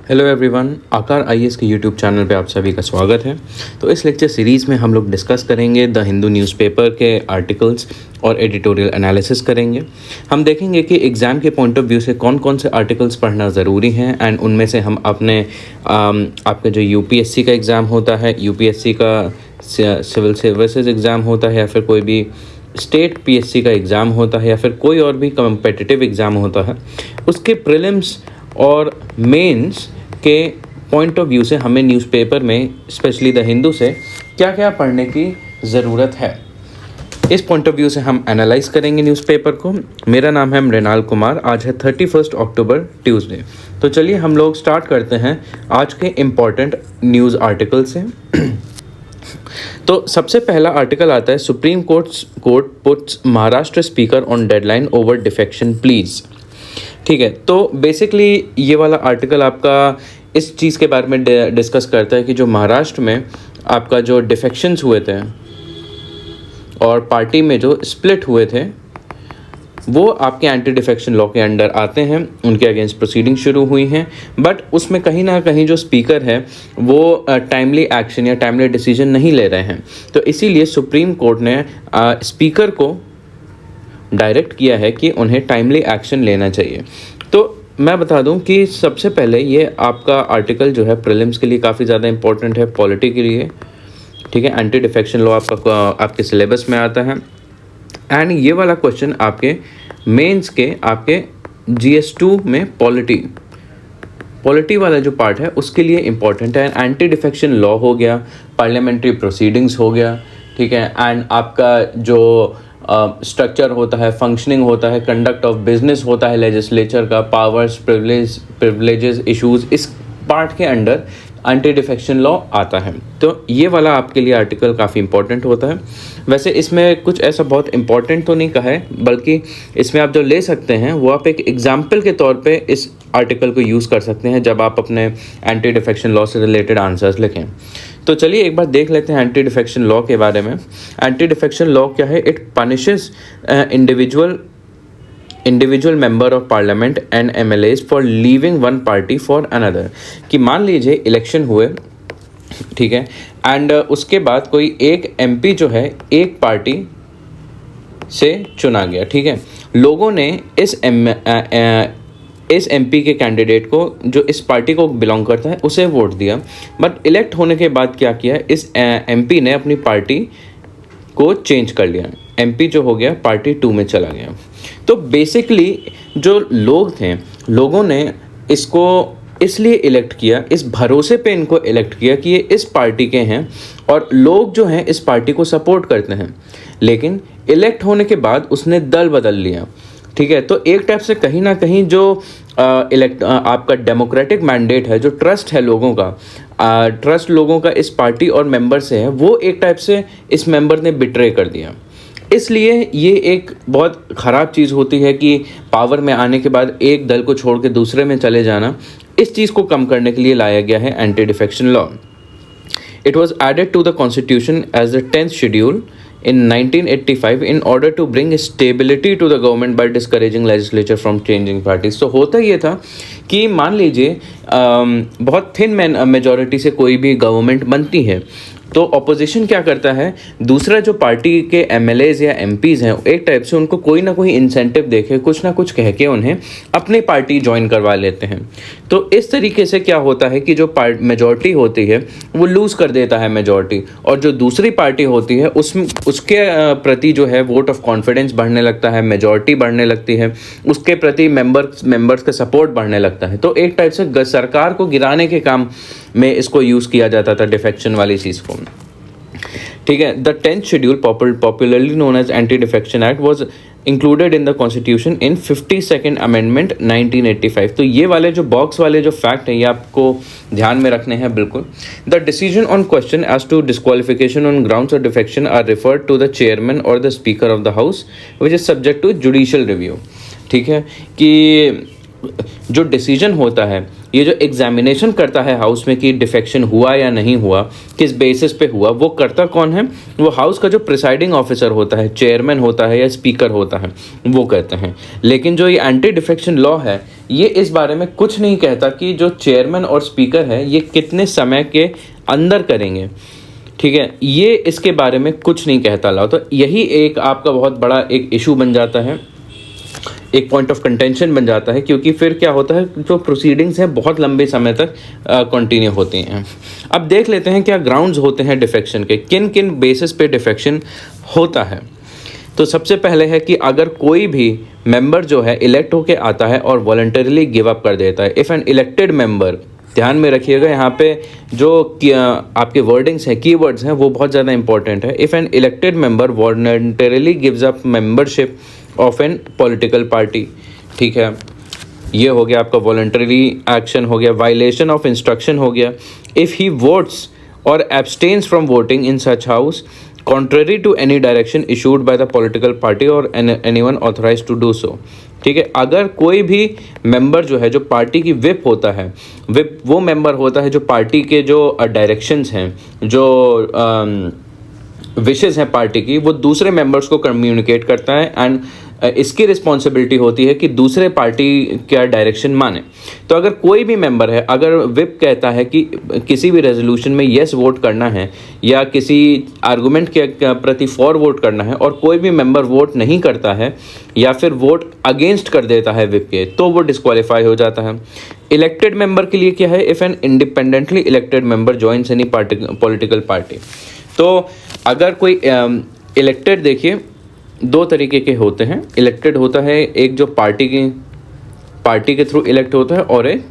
Hello everyone, आकार IAS के YouTube channel पे आप सभी का स्वागत है। तो इस लेक्चर सीरीज़ में हम लोग डिस्कस करेंगे द हिंदू न्यूज़पेपर के आर्टिकल्स और एडिटोरियल एनालिसिस करेंगे। हम देखेंगे कि एग्ज़ाम के पॉइंट ऑफ व्यू से कौन कौन से आर्टिकल्स पढ़ना ज़रूरी हैं एंड उनमें से हम अपने आपका जो यूपीएससी का एग्ज़ाम होता है, यूपीएससी का सिविल सर्विसेज एग्ज़ाम होता है या फिर कोई भी स्टेट पीएससी का एग्ज़ाम होता है या फिर कोई और भी कम्पिटिटिव एग्ज़ाम होता है, उसके प्रीलिम्स और मेंस के पॉइंट ऑफ व्यू से हमें न्यूज़पेपर में स्पेशली द हिंदू से क्या क्या पढ़ने की ज़रूरत है, इस पॉइंट ऑफ व्यू से हम एनालाइज करेंगे न्यूज़पेपर को। मेरा नाम है मृणाल कुमार। आज है 31 अक्टूबर ट्यूसडे। तो चलिए हम लोग स्टार्ट करते हैं आज के इम्पॉर्टेंट न्यूज़ आर्टिकल से। तो सबसे पहला आर्टिकल आता है, supreme court puts Maharashtra speaker on deadline over defection please. ठीक है, तो बेसिकली ये वाला आर्टिकल आपका इस चीज़ के बारे में डिस्कस करता है कि जो महाराष्ट्र में आपका जो डिफेक्शंस हुए थे और पार्टी में जो स्प्लिट हुए थे वो आपके एंटी डिफेक्शन लॉ के अंडर आते हैं, उनके अगेंस्ट प्रोसीडिंग शुरू हुई हैं। बट उसमें कहीं ना कहीं जो स्पीकर है वो टाइमली एक्शन या टाइमली डिसीजन नहीं ले रहे हैं, तो इसीलिए सुप्रीम कोर्ट ने स्पीकर को डायरेक्ट किया है कि उन्हें टाइमली एक्शन लेना चाहिए। तो मैं बता दूं कि सबसे पहले ये आपका आर्टिकल जो है प्रीलिम्स के लिए काफ़ी ज़्यादा इंपॉर्टेंट है, पॉलिटी के लिए। ठीक है, एंटी डिफेक्शन लॉ आपके सिलेबस में आता है एंड ये वाला क्वेश्चन आपके मेंस के आपके GS2 में पॉलिटी वाला जो पार्ट है उसके लिए इम्पॉर्टेंट है। एंटी डिफेक्शन लॉ हो गया, पार्लियामेंट्री प्रोसीडिंग्स हो गया, ठीक है, एंड आपका जो स्ट्रक्चर होता है, फंक्शनिंग होता है, कंडक्ट ऑफ बिजनेस होता है लेजिस्लेचर का, पावर्स, प्रिविलेजेस, इश्यूज, इस पार्ट के अंडर एंटी डिफेक्शन लॉ आता है। तो ये वाला आपके लिए आर्टिकल काफ़ी इंपॉर्टेंट होता है। वैसे इसमें कुछ ऐसा बहुत इंपॉर्टेंट तो नहीं कहा है, बल्कि इसमें आप जो ले सकते हैं वो आप एक एग्जाम्पल के तौर पे इस आर्टिकल को यूज़ कर सकते हैं जब आप अपने एंटी डिफेक्शन लॉ से रिलेटेड आंसर्स लिखें। तो चलिए एक बार देख लेते हैं एंटी डिफेक्शन लॉ के बारे में। एंटी डिफेक्शन लॉ क्या है? It punishes individual member of parliament and MLAs for leaving one party for another. कि मान लीजिए इलेक्शन हुए, ठीक है, एंड उसके बाद कोई एक MP जो है एक पार्टी से चुना गया, ठीक है, लोगों ने इस MP के कैंडिडेट को जो इस पार्टी को बिलोंग करता है उसे वोट दिया। बट इलेक्ट होने के बाद क्या किया, इस MP ने अपनी पार्टी को चेंज कर लिया, MP जो हो गया पार्टी 2 में चला गया। तो बेसिकली जो लोग थे, लोगों ने इसको इसलिए इलेक्ट किया, इस भरोसे पे इनको इलेक्ट किया कि ये इस पार्टी के हैं और लोग जो हैं इस पार्टी को सपोर्ट करते हैं। लेकिन इलेक्ट होने के बाद उसने दल बदल लिया, ठीक है। तो एक टाइप से कहीं ना कहीं जो आपका डेमोक्रेटिक मैंडेट है, जो ट्रस्ट है लोगों का, ट्रस्ट लोगों का इस पार्टी और मेंबर से है, वो एक टाइप से इस मेंबर ने बिट्रे कर दिया। इसलिए ये एक बहुत ख़राब चीज़ होती है कि पावर में आने के बाद एक दल को छोड़ के दूसरे में चले जाना। इस चीज़ को कम करने के लिए लाया गया है anti defection law. It was added to the constitution as the 10th schedule in 1985 in order to bring stability to the government by discouraging legislature from changing parties। तो होता ये था कि मान लीजिए बहुत थिन मेजॉरिटी से कोई भी गवर्नमेंट बनती है तो ऑपोजिशन क्या करता है, दूसरा जो पार्टी के MLAs या MPs हैं एक टाइप से उनको कोई ना कोई इंसेंटिव देके कुछ ना कुछ कह के उन्हें अपनी पार्टी ज्वाइन करवा लेते हैं। तो इस तरीके से क्या होता है कि जो मेजॉरिटी होती है वो लूज़ कर देता है मेजॉरिटी, और जो दूसरी पार्टी होती है उसके प्रति जो है वोट ऑफ कॉन्फिडेंस बढ़ने लगता है, मेजॉरिटी बढ़ने लगती है, उसके प्रति मेंबर्स का सपोर्ट बढ़ने लगता है। तो एक टाइप से सरकार को गिराने के काम में इसको यूज़ किया जाता था, डिफेक्शन वाली चीज़ को, ठीक है। The 10th schedule popularly known as anti defection act was included in the constitution in 52nd amendment 1985। तो ये वाले जो बॉक्स वाले जो फैक्ट हैं ये आपको ध्यान में रखने हैं बिल्कुल। The decision on question as to disqualification on grounds of defection are referred to the chairman और the speaker of the house which is subject to judicial review. ठीक है, कि जो डिसीजन होता है ये जो एग्जामिनेशन करता है हाउस में कि डिफेक्शन हुआ या नहीं हुआ, किस बेसिस पे हुआ, वो करता कौन है? वो हाउस का जो प्रिसाइडिंग ऑफिसर होता है, चेयरमैन होता है या स्पीकर होता है, वो कहते हैं। लेकिन जो ये एंटी डिफेक्शन लॉ है, ये इस बारे में कुछ नहीं कहता कि जो चेयरमैन और स्पीकर है ये कितने समय के अंदर करेंगे, ठीक है, ये इसके बारे में कुछ नहीं कहता लॉ। तो यही एक आपका बहुत बड़ा एक इशू बन जाता है, एक पॉइंट ऑफ कंटेंशन बन जाता है, क्योंकि फिर क्या होता है, जो प्रोसीडिंग्स हैं बहुत लंबे समय तक कंटिन्यू होती हैं। अब देख लेते हैं क्या ग्राउंड्स होते हैं डिफेक्शन के, किन किन बेसिस पे डिफेक्शन होता है। तो सबसे पहले है कि अगर कोई भी मेंबर जो है इलेक्ट होके आता है और वॉलंटरीली गिव अप कर देता है। इफ़ एन इलेक्टेड मेंबर, ध्यान में रखिएगा यहाँ पे जो आपके वर्डिंग्स हैं, कीवर्ड्स हैं, वो बहुत ज़्यादा इंपॉर्टेंट है। If an elected member voluntarily gives up membership of an political party, ठीक है, ये हो गया आपका वॉलंटरी एक्शन हो गया। वायलेशन ऑफ इंस्ट्रक्शन हो गया। इफ़ ही वोट्स और abstains from voting in such house contrary to any direction issued by the political party or anyone authorized to do so, ठीक है। अगर कोई भी मेंबर जो है, जो पार्टी की विप होता है, विप वो मेंबर होता है जो पार्टी के जो डायरेक्शंस हैं, जो विशेस हैं पार्टी की, वो दूसरे मेंबर्स को कम्युनिकेट करता है एंड इसकी रिस्पॉन्सिबिलिटी होती है कि दूसरे पार्टी का डायरेक्शन माने। तो अगर कोई भी मेंबर है, अगर विप कहता है कि किसी भी रेजोल्यूशन में येस वोट करना है या किसी आर्गुमेंट के प्रति फॉर वोट करना है और कोई भी मेंबर वोट नहीं करता है या फिर वोट अगेंस्ट कर देता है विप के, तो वो डिस्क्वालीफाई हो जाता है। इलेक्टेड मेंबर के लिए क्या है? If an independently elected member joins any political party. तो अगर कोई इलेक्टेड, देखिए दो तरीके के होते हैं। इलेक्टेड होता है एक जो पार्टी के थ्रू इलेक्ट होता है, और एक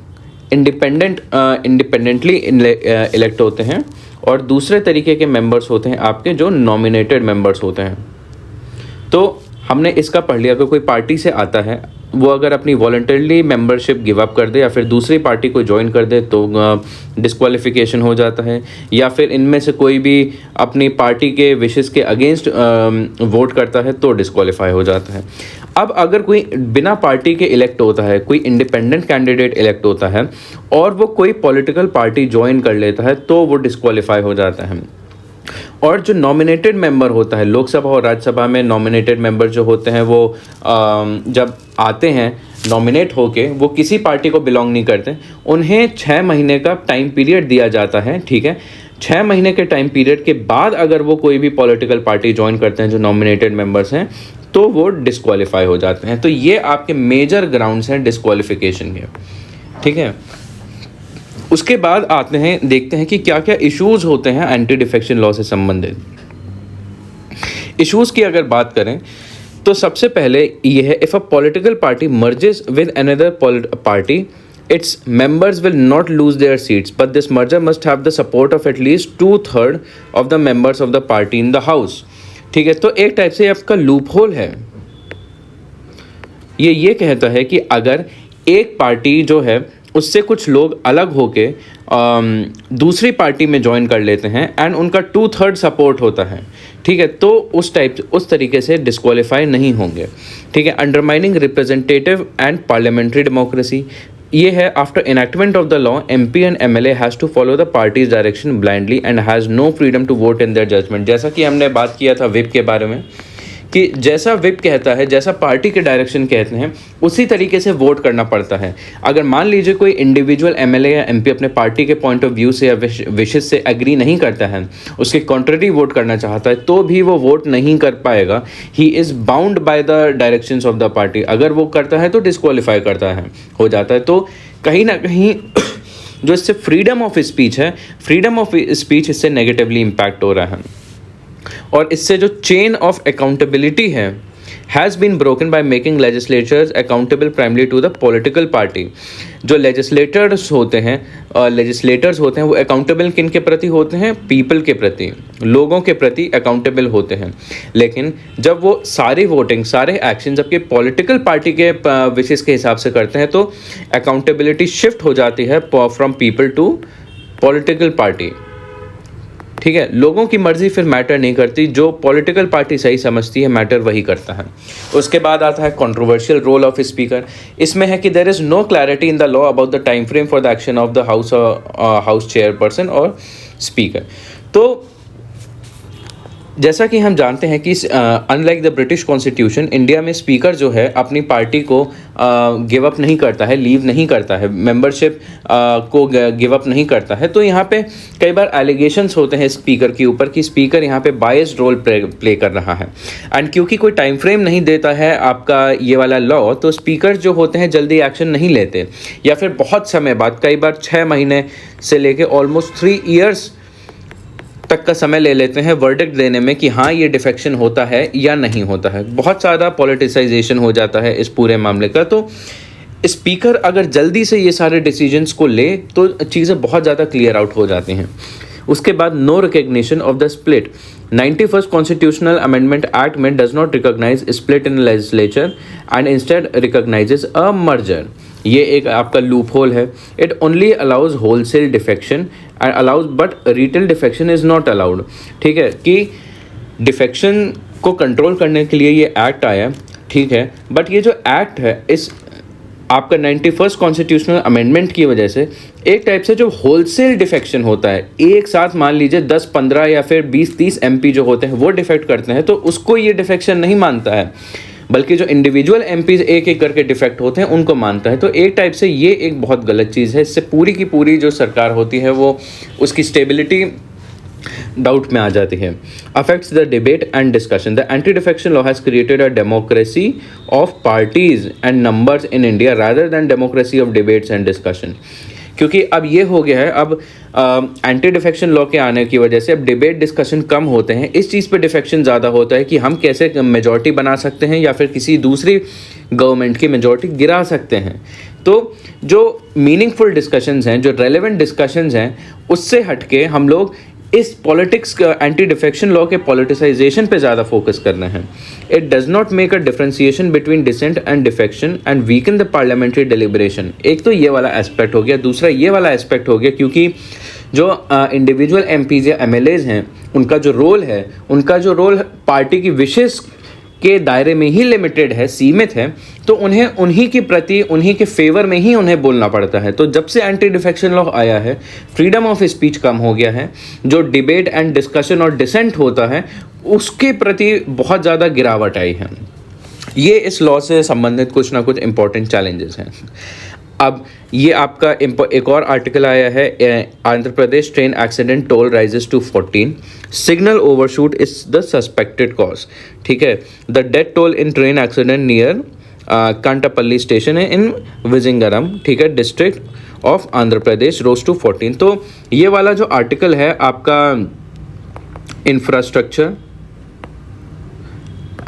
इंडिपेंडेंटली इलेक्ट होते हैं, और दूसरे तरीके के मेंबर्स होते हैं आपके जो नॉमिनेटेड मेंबर्स होते हैं। तो हमने इसका पढ़ लिया कि कोई पार्टी से आता है, वो अगर अपनी वॉलंटरीली मेंबरशिप गिव अप कर दे या फिर दूसरी पार्टी को ज्वाइन कर दे तो डिस्क्वालिफिकेशन हो जाता है, या फिर इनमें से कोई भी अपनी पार्टी के विशेस के अगेंस्ट वोट करता है तो डिस्क्वालीफाई हो जाता है। अब अगर कोई बिना पार्टी के इलेक्ट होता है, कोई इंडिपेंडेंट कैंडिडेट इलेक्ट होता है और वो कोई पॉलिटिकल पार्टी ज्वाइन कर लेता है तो वो डिस्क्वालीफाई हो जाता है। और जो नॉमिनेटेड मेंबर होता है, लोकसभा और राज्यसभा में नॉमिनेटेड मेंबर जो होते हैं वो जब आते हैं नॉमिनेट होके, वो किसी पार्टी को बिलोंग नहीं करते, उन्हें 6 महीने का टाइम पीरियड दिया जाता है, ठीक है। 6 महीने के टाइम पीरियड के बाद अगर वो कोई भी पॉलिटिकल पार्टी ज्वाइन करते हैं जो नॉमिनेटेड मेंबर्स हैं, तो वो डिस्क्वालीफाई हो जाते हैं। तो ये आपके मेजर ग्राउंड्स हैं डिस्क्वालिफिकेशन के, ठीक है। उसके बाद आते हैं, देखते हैं कि क्या क्या इश्यूज होते हैं एंटी डिफेक्शन लॉ से संबंधित। इश्यूज की अगर बात करें तो सबसे पहले ये है, if a political party merges with another party, its members will not lose their seats but this merger must have the support of at least 2/3 of the members of the party in the house, ठीक है। तो एक type से आपका loophole है। ये कहता है कि अगर एक पार्टी जो है उससे कुछ लोग अलग होके दूसरी पार्टी में ज्वाइन कर लेते हैं एंड उनका 2/3 सपोर्ट होता है, ठीक है, तो उस तरीके से डिस्क्वालीफाई नहीं होंगे, ठीक है। Undermining representative and parliamentary democracy, ये है after enactment of the law MP and MLA has to follow the parties direction blindly and has no freedom to vote in their judgement. जैसा कि हमने बात किया था विप के बारे में कि जैसा विप कहता है, जैसा पार्टी के डायरेक्शन कहते हैं, उसी तरीके से वोट करना पड़ता है। अगर मान लीजिए कोई इंडिविजुअल MLA या MP अपने पार्टी के पॉइंट ऑफ व्यू से या विशेस से एग्री नहीं करता है, उसके कॉन्ट्ररी वोट करना चाहता है, तो भी वो वोट नहीं कर पाएगा। He is bound by the directions of the party. अगर वो करता है तो डिस्क्वालीफाई करता है, हो जाता है। तो कहीं ना कहीं जो इससे फ्रीडम ऑफ स्पीच है, फ्रीडम ऑफ स्पीच इससे नेगेटिवली इम्पैक्ट हो रहा है। और इससे जो चेन ऑफ अकाउंटेबिलिटी है has been broken by making legislators accountable primary to the political party. जो लेजिस्लेटर्स होते हैं वो अकाउंटेबल किन के प्रति होते हैं? पीपल के प्रति, लोगों के प्रति अकाउंटेबल होते हैं। लेकिन जब वो सारी वोटिंग, सारे एक्शन जबकि पॉलिटिकल पार्टी के विशेष के हिसाब से करते हैं, तो अकाउंटेबिलिटी शिफ्ट हो जाती है from people to political party, ठीक है, लोगों की मर्जी फिर मैटर नहीं करती, जो पॉलिटिकल पार्टी सही समझती है मैटर वही करता है। उसके बाद आता है कंट्रोवर्शियल रोल ऑफ स्पीकर। इसमें है कि there is no clarity in the law about the time frame for the action of the house chairperson और स्पीकर। तो जैसा कि हम जानते हैं कि unlike the British constitution, India में स्पीकर जो है अपनी पार्टी को गिव अप नहीं करता है, लीव नहीं करता है, मेंबरशिप को गिव अप नहीं करता है। तो यहाँ पे कई बार एलिगेशंस होते हैं स्पीकर के ऊपर कि स्पीकर यहाँ पे बायस्ड रोल प्ले कर रहा है। एंड क्योंकि कोई टाइम फ्रेम नहीं देता है आपका ये वाला लॉ, तो स्पीकर जो होते हैं जल्दी एक्शन नहीं लेते, या फिर बहुत समय बाद, कई बार 6 महीने से लेके ऑलमोस्ट 3 ईयर्स तक का समय ले लेते हैं वर्डिक्ट देने में कि हाँ ये डिफेक्शन होता है या नहीं होता है। बहुत ज़्यादा पॉलिटिसाइजेशन हो जाता है इस पूरे मामले का। तो स्पीकर अगर जल्दी से ये सारे डिसीजंस को ले तो चीज़ें बहुत ज़्यादा क्लियर आउट हो जाती हैं। उसके बाद no recognition of the split. 91st constitutional amendment act में does not recognise split in legislature and instead recognises a merger. ये एक आपका लूप होल है। It only allows wholesale defection and allows but retail defection is not allowed. ठीक है, कि defection को control करने के लिए ये एक्ट आया, ठीक है, बट ये जो एक्ट है इस आपका 91st कॉन्स्टिट्यूशनल अमेंडमेंट की वजह से एक टाइप से जो होलसेल डिफेक्शन होता है, एक साथ मान लीजिए 10-15 या फिर 20-30 MP जो होते हैं वो डिफेक्ट करते हैं, तो उसको ये डिफेक्शन नहीं मानता है, बल्कि जो इंडिविजुअल MPs एक एक करके डिफेक्ट होते हैं उनको मानता है। तो एक टाइप से ये एक बहुत गलत चीज़ है। इससे पूरी की पूरी जो सरकार होती है वो उसकी स्टेबिलिटी डाउट में आ जाती है। Affects the debate and discussion. The anti defection law has created a democracy of parties and numbers in India rather than democracy of debates and discussion. क्योंकि अब ये हो गया है, अब एंटी डिफेक्शन लॉ के आने की वजह से अब डिबेट डिस्कशन कम होते हैं, इस चीज़ पे डिफेक्शन ज़्यादा होता है कि हम कैसे मेजॉरिटी बना सकते हैं या फिर किसी दूसरी गवर्नमेंट की मेजॉरिटी गिरा सकते हैं। तो जो मीनिंगफुल डिस्कशंस हैं, जो रेलेवेंट डिस्कशंस हैं, उससे हटके हम लोग इस पॉलिटिक्स एंटी डिफेक्शन लॉ के पॉलिटिसाइजेशन पे ज़्यादा फोकस करना है। It does not make a differentiation between dissent and defection and weaken the parliamentary deliberation. एक तो ये वाला एस्पेक्ट हो गया, दूसरा ये वाला एस्पेक्ट हो गया क्योंकि जो इंडिविजुअल MPs या MLAs हैं उनका जो रोल पार्टी की विशेष के दायरे में ही लिमिटेड है, सीमित है, तो उन्हें उन्हीं के प्रति, उन्हीं के फेवर में ही उन्हें बोलना पड़ता है। तो जब से एंटी डिफेक्शन लॉ आया है, फ्रीडम ऑफ स्पीच कम हो गया है, जो डिबेट एंड डिस्कशन और डिसेंट होता है उसके प्रति बहुत ज़्यादा गिरावट आई है। ये इस लॉ से संबंधित कुछ ना कुछ इंपॉर्टेंट चैलेंजेस हैं। अब ये आपका एक और आर्टिकल आया है, Andhra Pradesh train accident toll rises to 14, signal overshoot is the suspected cause. ठीक है, the death toll in train accident near Kantapalli station है इन विजिंगरम, ठीक है, district of Andhra Pradesh rose to 14। तो ये वाला जो आर्टिकल है आपका इंफ्रास्ट्रक्चर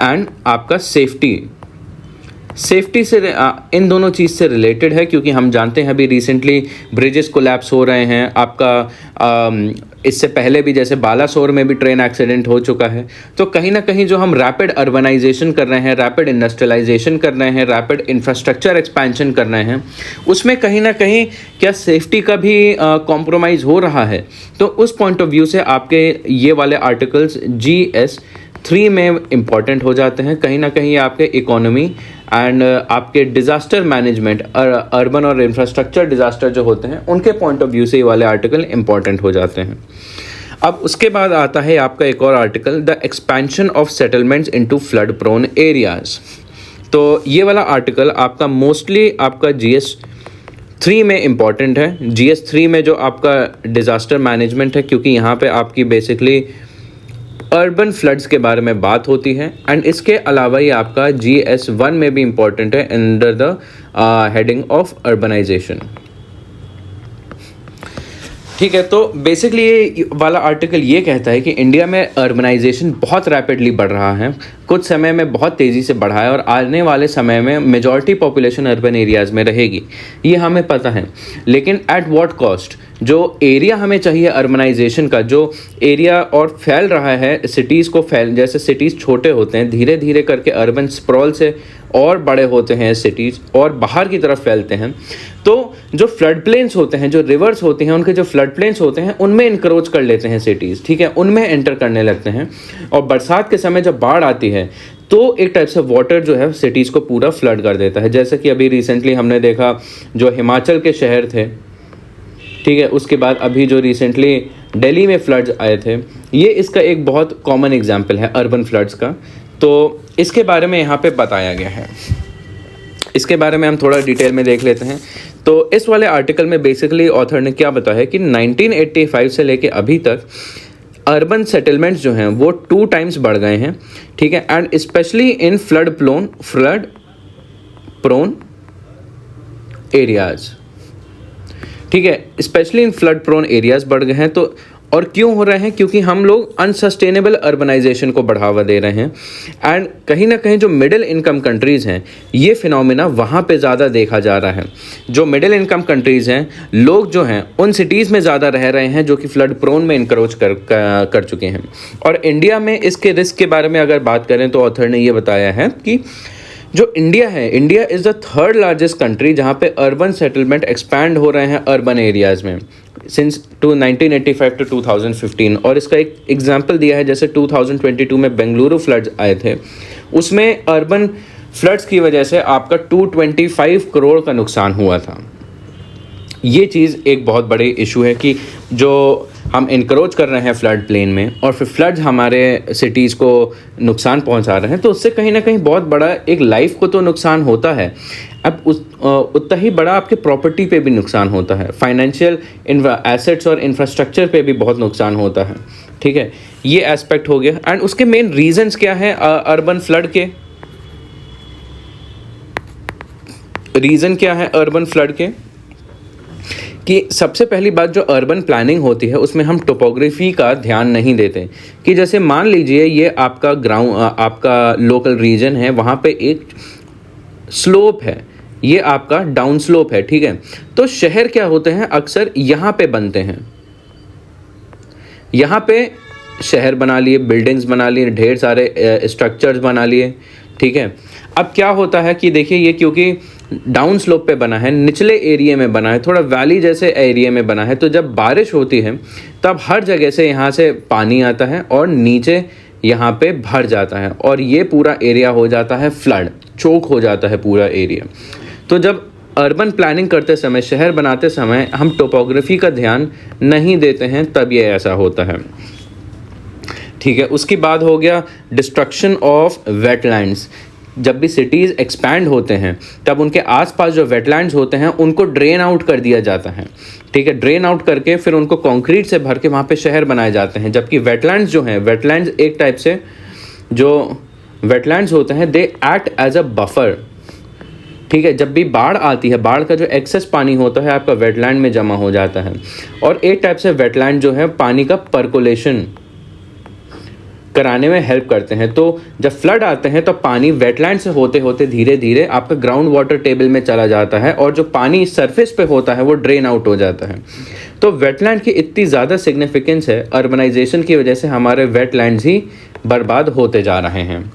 एंड आपका सेफ्टी से इन दोनों चीज़ से रिलेटेड है, क्योंकि हम जानते हैं अभी रिसेंटली ब्रिजेस कोलैप्स हो रहे हैं। आपका इससे पहले भी जैसे बालासोर में भी ट्रेन एक्सीडेंट हो चुका है। तो कहीं ना कहीं जो हम रैपिड अर्बनाइजेशन कर रहे हैं, रैपिड इंडस्ट्रियलाइजेशन कर रहे हैं, रैपिड इंफ्रास्ट्रक्चर एक्सपेंशन कर रहे हैं, उसमें कहीं ना कहीं क्या सेफ्टी का भी कॉम्प्रोमाइज़ हो रहा है। तो उस पॉइंट ऑफ व्यू से आपके ये वाले आर्टिकल्स GS 3 में इम्पॉर्टेंट हो जाते हैं। कहीं ना कहीं आपके इकोनॉमी एंड आपके डिज़ास्टर मैनेजमेंट, अर्बन और इंफ्रास्ट्रक्चर डिज़ास्टर जो होते हैं उनके पॉइंट ऑफ व्यू से ये वाले आर्टिकल इम्पॉर्टेंट हो जाते हैं। अब उसके बाद आता है आपका एक और article, the expansion of settlements into flood prone areas. तो ये वाला आर्टिकल आपका मोस्टली आपका GS 3 में इम्पॉर्टेंट है। GS 3 में जो आपका डिज़ास्टर मैनेजमेंट है, क्योंकि यहाँ पे आपकी बेसिकली अर्बन फ्लड्स के बारे में बात होती है। एंड इसके अलावा ये आपका GS 1 में भी इम्पॉर्टेंट है under the heading of urbanisation. ठीक है, तो बेसिकली ये वाला आर्टिकल ये कहता है कि इंडिया में अर्बनाइजेशन बहुत रैपिडली बढ़ रहा है, कुछ समय में बहुत तेज़ी से बढ़ा है और आने वाले समय में मेजॉरिटी पॉपुलेशन अर्बन एरियाज़ में रहेगी, ये हमें पता है। लेकिन एट व्हाट कॉस्ट? जो एरिया हमें चाहिए अर्बनाइजेशन का, जो एरिया और फैल रहा है सिटीज़ को जैसे सिटीज़ छोटे होते हैं, धीरे धीरे करके अर्बन स्प्रॉल से और बड़े होते हैं सिटीज़ और बाहर की तरफ फैलते हैं, तो जो फ्लड प्लेन्स होते हैं, जो रिवर्स होते हैं, उनके जो फ्लड प्लेन्स होते हैं उनमें इंक्रोच कर लेते हैं सिटीज़, ठीक है, उनमें एंटर करने लगते हैं। और बरसात के समय जब बाढ़ आती है तो एक टाइप से वाटर जो है सिटीज़ को पूरा फ्लड कर देता है। जैसे कि अभी रिसेंटली हमने देखा जो हिमाचल के शहर थे, ठीक है, उसके बाद अभी जो रिसेंटली दिल्ली में फ्लड्स आए थे, ये इसका एक बहुत कॉमन एग्जांपल है अर्बन फ्लड्स का। तो इसके बारे में यहाँ पे बताया गया है, इसके बारे में हम थोड़ा डिटेल में देख लेते हैं। तो इस वाले आर्टिकल में बेसिकली ऑथर ने क्या बताया कि 1985 से लेके अभी तक अर्बन सेटलमेंट्स जो हैं वो 2 टाइम्स बढ़ गए हैं, ठीक है, and specially in flood prone areas, ठीक है, specially in flood prone areas बढ़ गए हैं। तो और क्यों हो रहे हैं? क्योंकि हम लोग अनसस्टेनेबल अर्बनाइजेशन को बढ़ावा दे रहे हैं एंड कहीं ना कहीं जो मिडिल इनकम कंट्रीज़ हैं, ये फिनोमेना वहाँ पे ज़्यादा देखा जा रहा है। जो मिडिल इनकम कंट्रीज़ हैं, लोग जो हैं उन सिटीज़ में ज़्यादा रह रहे हैं जो कि फ्लड प्रोन में इंक्रोच कर चुके हैं। और इंडिया में इसके रिस्क के बारे में अगर बात करें तो ऑथर ने ये बताया है कि जो इंडिया है, India is the 3rd largest country जहाँ पे अर्बन सेटलमेंट एक्सपैंड हो रहे हैं अर्बन एरियाज़ में सिंस 1985 टू 2015। और इसका एक एग्जांपल दिया है, जैसे 2022 में बेंगलुरु फ्लड्स आए थे, उसमें अर्बन फ्लड्स की वजह से आपका 225 करोड़ का नुकसान हुआ था। ये चीज़ एक बहुत बड़ी इशू है कि जो हम इंक्रोच कर रहे हैं फ्लड प्लेन में और फिर फ्लड्स हमारे सिटीज़ को नुकसान पहुंचा रहे हैं, तो उससे कहीं ना कहीं बहुत बड़ा एक लाइफ को तो नुकसान होता है, अब उतना ही बड़ा आपके प्रॉपर्टी पे भी नुकसान होता है, फाइनेंशियल एसेट्स और इंफ्रास्ट्रक्चर पे भी बहुत नुकसान होता है, ठीक है। ये एस्पेक्ट हो गया। एंड उसके मेन रीजंस क्या हैं अर्बन फ्लड के? रीज़न क्या है अर्बन फ्लड के? कि सबसे पहली बात, जो अर्बन प्लानिंग होती है उसमें हम टोपोग्राफी का ध्यान नहीं देते। कि जैसे मान लीजिए ये आपका आपका लोकल रीजन है, वहाँ पे एक स्लोप है, ये आपका डाउन स्लोप है, ठीक है। तो शहर क्या होते हैं, अक्सर यहाँ पे बनते हैं, यहाँ पे शहर बना लिए, बिल्डिंग्स बना लिए, ढेर सारे स्ट्रक्चर्स बना लिए, ठीक है। अब क्या होता है कि देखिए ये क्योंकि डाउन स्लोप पे बना है, निचले एरिया में बना है, थोड़ा वैली जैसे एरिया में बना है, तो जब बारिश होती है तब हर जगह से यहाँ से पानी आता है और नीचे यहाँ पे भर जाता है और ये पूरा एरिया हो जाता है फ्लड, चोक हो जाता है पूरा एरिया। तो जब अर्बन प्लानिंग करते समय, शहर बनाते समय हम टोपोग्राफी का ध्यान नहीं देते हैं, तब ये ऐसा होता है, ठीक है। उसके बाद हो गया डिस्ट्रक्शन ऑफ वेटलैंड्स। जब भी सिटीज़ एक्सपैंड होते हैं तब उनके आसपास जो वेटलैंड्स होते हैं उनको ड्रेन आउट कर दिया जाता है, ठीक है। ड्रेन आउट करके फिर उनको कंक्रीट से भर के वहाँ पे शहर बनाए जाते हैं। जबकि वेटलैंड्स जो हैं, वेटलैंड्स एक टाइप से जो वेटलैंड्स होते हैं they act as a buffer, ठीक है। जब भी बाढ़ आती है, बाढ़ का जो एक्सेस पानी होता है आपका वेटलैंड में जमा हो जाता है और एक टाइप से वेटलैंड जो है पानी का पर्कोलेशन कराने में हेल्प करते हैं। तो जब फ्लड आते हैं तो पानी वेटलैंड से होते होते धीरे धीरे आपका ग्राउंड वाटर टेबल में चला जाता है और जो पानी सरफेस पे होता है वो ड्रेन आउट हो जाता है। तो वेटलैंड की इतनी ज़्यादा सिग्निफिकेंस है, अर्बनाइजेशन की वजह से हमारे वेटलैंड्स ही बर्बाद होते जा रहे हैं।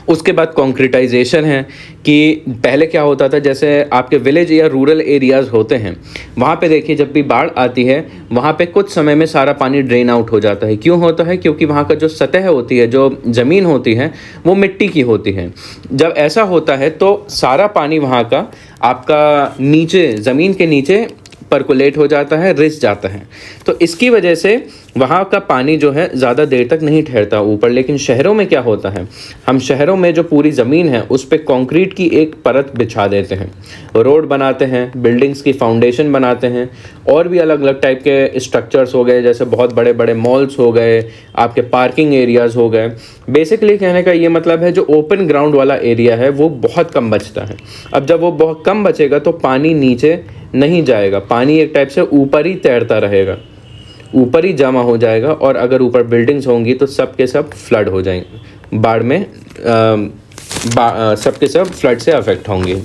उसके बाद कॉन्क्रीटाइजेशन है कि पहले क्या होता था, जैसे आपके विलेज या रूरल एरियाज़ होते हैं, वहाँ पे देखिए जब भी बाढ़ आती है वहाँ पे कुछ समय में सारा पानी ड्रेन आउट हो जाता है। क्यों होता है? क्योंकि वहाँ का जो सतह होती है, जो ज़मीन होती है, वो मिट्टी की होती है। जब ऐसा होता है तो सारा पानी वहाँ का आपका नीचे, ज़मीन के नीचे पर्कुलेट हो जाता है, रिस जाता है। तो इसकी वजह से वहाँ का पानी जो है ज़्यादा देर तक नहीं ठहरता ऊपर। लेकिन शहरों में क्या होता है, हम शहरों में जो पूरी ज़मीन है उस पर कंक्रीट की एक परत बिछा देते हैं, रोड बनाते हैं, बिल्डिंग्स की फाउंडेशन बनाते हैं, और भी अलग अलग टाइप के स्ट्रक्चर्स हो गए, जैसे बहुत बड़े बड़े मॉल्स हो गए, आपके पार्किंग एरियाज़ हो गए। बेसिकली कहने का ये मतलब है जो ओपन ग्राउंड वाला एरिया है वो बहुत कम बचता है। अब जब वो बहुत कम बचेगा तो पानी नीचे नहीं जाएगा, पानी एक टाइप से ऊपर ही तैरता रहेगा, ऊपर ही जमा हो जाएगा। और अगर ऊपर बिल्डिंग्स होंगी तो सब के सब फ्लड हो जाएंगे, बाढ़ में सब के सब फ्लड से अफेक्ट होंगे।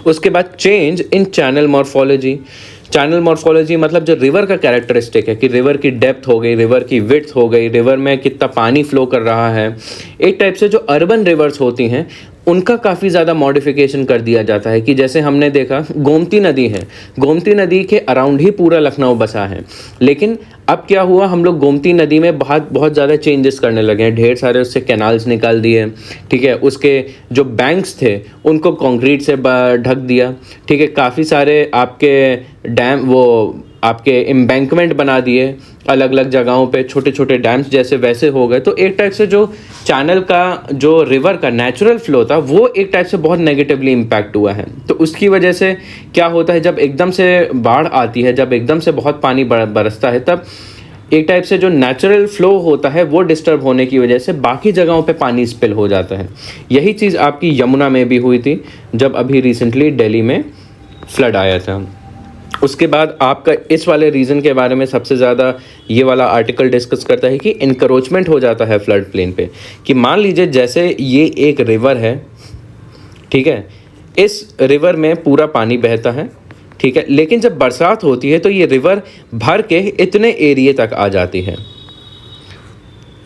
उसके बाद change in channel morphology. Channel morphology मतलब जो रिवर का कैरेक्टरिस्टिक है कि रिवर की डेप्थ हो गई, रिवर की विड्थ हो गई, रिवर में कितना पानी फ्लो कर रहा है। एक टाइप से जो अर्बन रिवर्स होती हैं उनका काफ़ी ज़्यादा मॉडिफिकेशन कर दिया जाता है कि जैसे हमने देखा गोमती नदी है, गोमती नदी के अराउंड ही पूरा लखनऊ बसा है, लेकिन अब क्या हुआ, हम लोग गोमती नदी में बहुत ज़्यादा चेंजेस करने लगे हैं, ढेर सारे उससे कैनाल्स निकाल दिए, ठीक है, उसके जो बैंक्स थे उनको कंक्रीट से ढक दिया, ठीक है, काफ़ी सारे आपके डैम वो आपके एम्बैंकमेंट बना दिए अलग अलग जगहों पे, छोटे छोटे डैम्स जैसे वैसे हो गए। तो एक टाइप से जो चैनल का जो रिवर का नेचुरल फ्लो था वो एक टाइप से बहुत नेगेटिवली इम्पैक्ट हुआ है। तो उसकी वजह से क्या होता है, जब एकदम से बाढ़ आती है, जब एकदम से बहुत पानी बरसता है, तब एक टाइप से जो नेचुरल फ्लो होता है वो डिस्टर्ब होने की वजह से बाकी जगहों पे पानी स्पिल हो जाता है। यही चीज़ आपकी यमुना में भी हुई थी जब अभी रिसेंटली दिल्ली में फ्लड आया था। उसके बाद आपका इस वाले रीज़न के बारे में सबसे ज़्यादा ये वाला आर्टिकल डिस्कस करता है कि इनक्रोचमेंट हो जाता है फ्लड प्लेन पे, कि मान लीजिए जैसे ये एक रिवर है, ठीक है, इस रिवर में पूरा पानी बहता है, ठीक है, लेकिन जब बरसात होती है तो ये रिवर भर के इतने एरिए तक आ जाती है।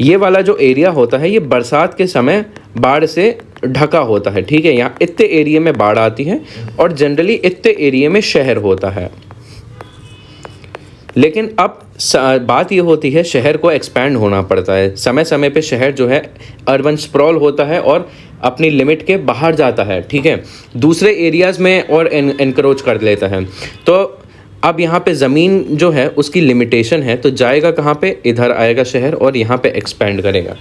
ये वाला जो एरिया होता है ये बरसात के समय बाढ़ से ढका होता है, ठीक है, यहाँ इतने एरिया में बाढ़ आती है और जनरली इतने एरिया में शहर होता है। लेकिन अब बात ये होती है शहर को एक्सपैंड होना पड़ता है, समय समय पे शहर जो है अर्बन स्प्रॉल होता है और अपनी लिमिट के बाहर जाता है, ठीक है, दूसरे एरियाज़ में और एनक्रोच कर लेता है। तो अब यहाँ पे ज़मीन जो है उसकी लिमिटेशन है, तो जाएगा कहाँ पे, इधर आएगा शहर और यहाँ पे एक्सपैंड करेगा।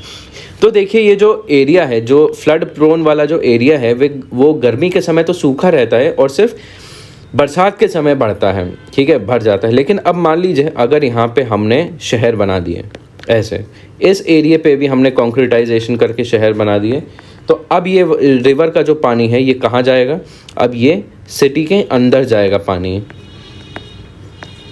तो देखिए ये जो एरिया है, जो फ्लड प्रोन वाला जो एरिया है वो गर्मी के समय तो सूखा रहता है और सिर्फ बरसात के समय बढ़ता है, ठीक है, भर जाता है। लेकिन अब मान लीजिए अगर यहाँ पे हमने शहर बना दिए ऐसे, इस एरिया पे भी हमने कॉन्क्रीटाइजेशन करके शहर बना दिए, तो अब ये रिवर का जो पानी है ये कहाँ जाएगा, अब ये सिटी के अंदर जाएगा पानी,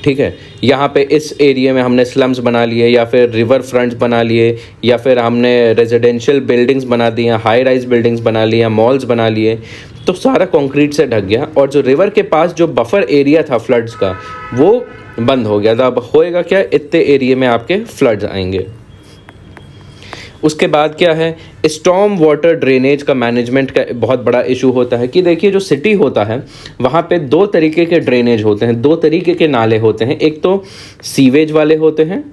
ठीक है। यहाँ पे इस एरिया में हमने स्लम्स बना लिए या फिर रिवर फ्रंट्स बना लिए या फिर हमने रेजिडेंशियल बिल्डिंग्स बना दी, हाई राइज बिल्डिंग्स बना लिए, मॉल्स बना लिए, तो सारा कंक्रीट से ढक गया और जो रिवर के पास जो बफर एरिया था फ्लड्स का वो बंद हो गया था। अब होएगा क्या, इतने एरिया में आपके फ्लड्स आएंगे। उसके बाद क्या है, स्टॉर्म वाटर ड्रेनेज का मैनेजमेंट का बहुत बड़ा इशू होता है कि देखिए जो सिटी होता है वहाँ पे दो तरीके के ड्रेनेज होते हैं, दो तरीके के नाले होते हैं, एक तो सीवेज वाले होते हैं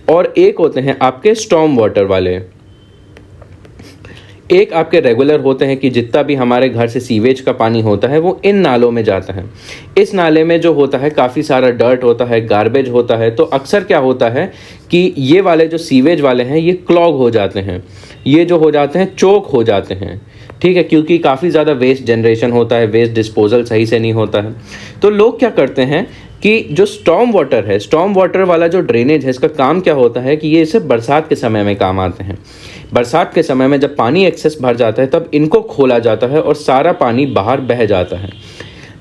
और एक होते हैं आपके स्टॉर्म वाटर वाले। एक आपके रेगुलर होते हैं कि जितना भी हमारे घर से सीवेज का पानी होता है वो इन नालों में जाता है। इस नाले में जो होता है काफ़ी सारा डर्ट होता है, गार्बेज होता है, तो अक्सर क्या होता है कि ये वाले जो सीवेज वाले हैं ये क्लॉग हो जाते हैं, ये जो हो जाते हैं चोक हो जाते हैं, ठीक है, क्योंकि काफ़ी ज़्यादा वेस्ट जनरेशन होता है, वेस्ट डिस्पोजल सही से नहीं होता है। तो लोग क्या करते हैं कि जो स्टॉर्म वाटर है, स्टॉर्म वाटर वाला जो ड्रेनेज है, इसका काम क्या होता है कि ये सिर्फ बरसात के समय में काम आते हैं। बरसात के समय में जब पानी एक्सेस भर जाता है तब इनको खोला जाता है और सारा पानी बाहर बह जाता है।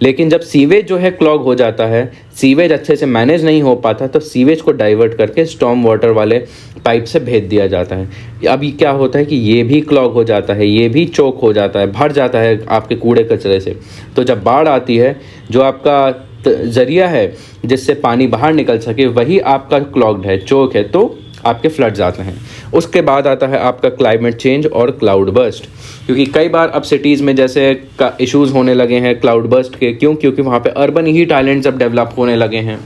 लेकिन जब सीवेज जो है क्लॉग हो जाता है, सीवेज अच्छे से मैनेज नहीं हो पाता, तो सीवेज को डाइवर्ट करके स्टॉर्म वाटर वाले पाइप से भेज दिया जाता है। अब क्या होता है कि ये भी क्लॉग हो जाता है, ये भी चोक हो जाता है, भर जाता है आपके कूड़े कचरे से। तो जब बाढ़ आती है, जो आपका ज़रिया है जिससे पानी बाहर निकल सके वही आपका क्लॉग्ड है, चोक है, तो आपके फ्लड्स आते हैं। उसके बाद आता है आपका क्लाइमेट चेंज और क्लाउड बर्स्ट, क्योंकि कई बार अब सिटीज़ में जैसे का इश्यूज़ होने लगे हैं क्लाउड बर्स्ट के। क्यों? क्योंकि वहाँ पे अर्बन हीट आइलैंड्स अब डेवलप होने लगे हैं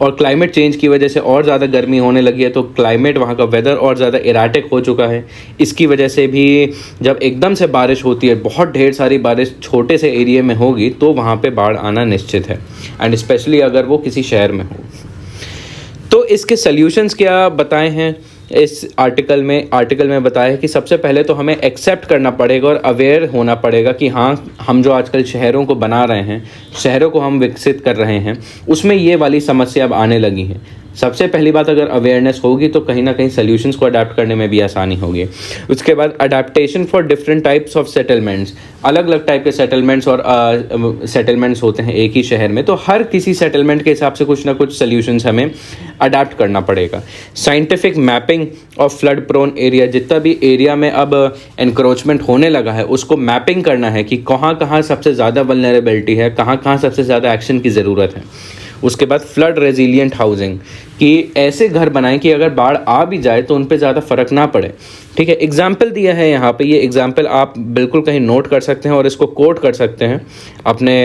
और क्लाइमेट चेंज की वजह से और ज़्यादा गर्मी होने लगी है, तो क्लाइमेट वहाँ का वेदर और ज़्यादा इराटिक हो चुका है। इसकी वजह से भी जब एकदम से बारिश होती है, बहुत ढेर सारी बारिश छोटे से एरिया में होगी, तो वहाँ पे बाढ़ आना निश्चित है, एंड स्पेशली अगर वो किसी शहर में हो। तो इसके सल्यूशंस क्या बताए हैं इस आर्टिकल में बताया है कि सबसे पहले तो हमें एक्सेप्ट करना पड़ेगा और अवेयर होना पड़ेगा कि हाँ, हम जो आजकल शहरों को बना रहे हैं, शहरों को हम विकसित कर रहे हैं, उसमें ये वाली समस्या अब आने लगी है। सबसे पहली बात, अगर अवेयरनेस होगी तो कहीं ना कहीं सॉल्यूशंस को अडेप्ट करने में भी आसानी होगी। उसके बाद adaptation for different types of settlements, अलग अलग टाइप के सेटलमेंट्स और सेटलमेंट्स होते हैं एक ही शहर में, तो हर किसी सेटलमेंट के हिसाब से कुछ ना कुछ सॉल्यूशंस हमें अडेप्ट करना पड़ेगा। Scientific mapping of flood prone area, जितना भी एरिया में अब एनक्रोचमेंट होने लगा है उसको मैपिंग करना है कि कहाँ कहाँ सबसे ज़्यादा वल्नरेबिलिटी है, कहाँ कहाँ सबसे ज़्यादा एक्शन की ज़रूरत है। उसके बाद फ्लड रेजिलिएंट हाउसिंग, कि ऐसे घर बनाएं कि अगर बाढ़ आ भी जाए तो उन पे ज़्यादा फ़र्क ना पड़े। ठीक है, एग्जाम्पल दिया है यहाँ पे, ये एग्जाम्पल आप बिल्कुल कहीं नोट कर सकते हैं और इसको कोट कर सकते हैं अपने